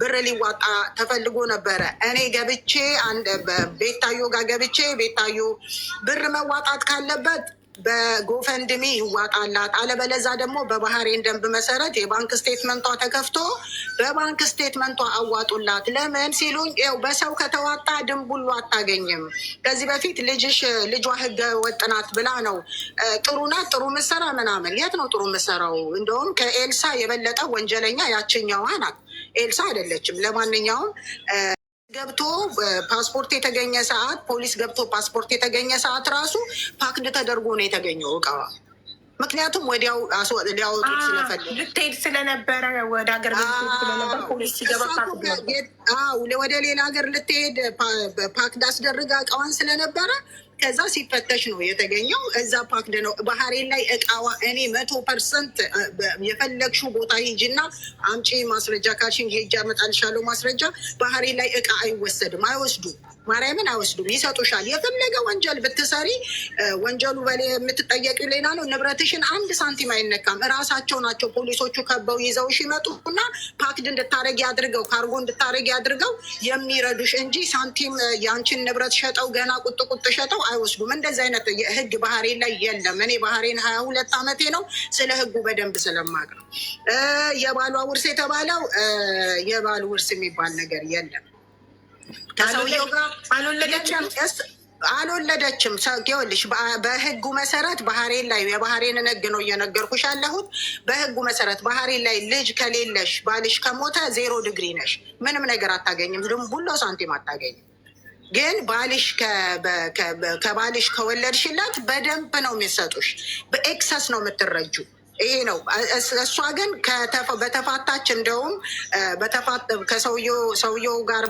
ብር ሊዋጣ ተፈልጎ ነበረ። እኔ ገብቼ ቤታዮ ጋር ገብቼ ቤታዮ ብር መዋጣት ካለበት በጎፈንድሚ ይዋጣላት፣ አለበለዛ ደግሞ በባህሬን ደንብ መሰረት የባንክ ስቴትመንቷ ተከፍቶ በባንክ ስቴትመንቷ አዋጡላት። ለምን ሲሉኝ ው በሰው ከተዋጣ ድንቡሉ አታገኝም። ከዚህ በፊት ልጇ ህገ ወጥናት ብላ ነው ጥሩ ናት ጥሩ ምሰራ ምናምን። የት ነው ጥሩ ምሰራው? እንደውም ከኤልሳ የበለጠ ወንጀለኛ ያችኛዋ ናት፣ ኤልሳ አይደለችም። ለማንኛውም ገብቶ ፓስፖርት የተገኘ ሰዓት ፖሊስ ገብቶ ፓስፖርት የተገኘ ሰዓት ራሱ ፓክድ ተደርጎ ነው የተገኘው እቃዋ። ምክንያቱም ወዲያው ሊያወጡት ስለፈለጉ ልትሄድ ስለነበረ ወደ ሀገር ስለነበር ፖሊስ ሲገባ ወደ ሌላ ሀገር ልትሄድ ፓክድ አስደርጋ እቃዋን ስለነበረ ከዛ ሲፈተሽ ነው የተገኘው። እዛ ፓክድ ነው ባህሬን ላይ እቃዋ። እኔ 100% የፈለግሽው ቦታ ሂጂና አምጪ ማስረጃ ካልሽኝ ሄጄ አመጣልሻለሁ ማስረጃ። ባህሬን ላይ እቃ አይወሰድም፣ አይወስዱም፣ ማርያምን አይወስዱም፣ ይሰጡሻል። የፈለገ ወንጀል ብትሰሪ ወንጀሉ በላይ የምትጠየቂው ሌላ ነው። ንብረትሽን 1 ሳንቲም አይነካም። እራሳቸው ናቸው ፖሊሶቹ ከበው ይዘውሽ ይመጡና ፓክድ እንድታረጊ አድርገው ካርጎ እንድታረጊ አድርገው የሚረዱሽ እንጂ ሳንቲም የአንቺን ንብረት ሸጠው ገና ቁጥ ሸጠው አይወስዱም። እንደዚህ አይነት ህግ ባህሬን ላይ የለም። እኔ ባህሬን 22 ዓመቴ ነው። ስለ ህጉ በደንብ ስለማቅ ነው። የባሏ ውርስ የተባለው የባል ውርስ የሚባል ነገር የለም። ከሰውየው ጋር አልወለደችም። ይኸውልሽ በህጉ መሰረት ባህሬን ላይ የባህሬንን ህግ ነው እየነገርኩሽ ያለሁት። በህጉ መሰረት ባህሬን ላይ ልጅ ከሌለሽ ባልሽ ከሞተ 0 ዲግሪ ነሽ፣ ምንም ነገር አታገኝም፣ ድንቡሎ ሳንቲም አታገኝም። ግን ባልሽ ከባልሽ ከወለድሽላት በደንብ ነው የሚሰጡሽ፣ በኤክሰስ ነው የምትረጁ። ይሄ ነው። እሷ ግን በተፋታች እንደውም ከሰውየው ጋር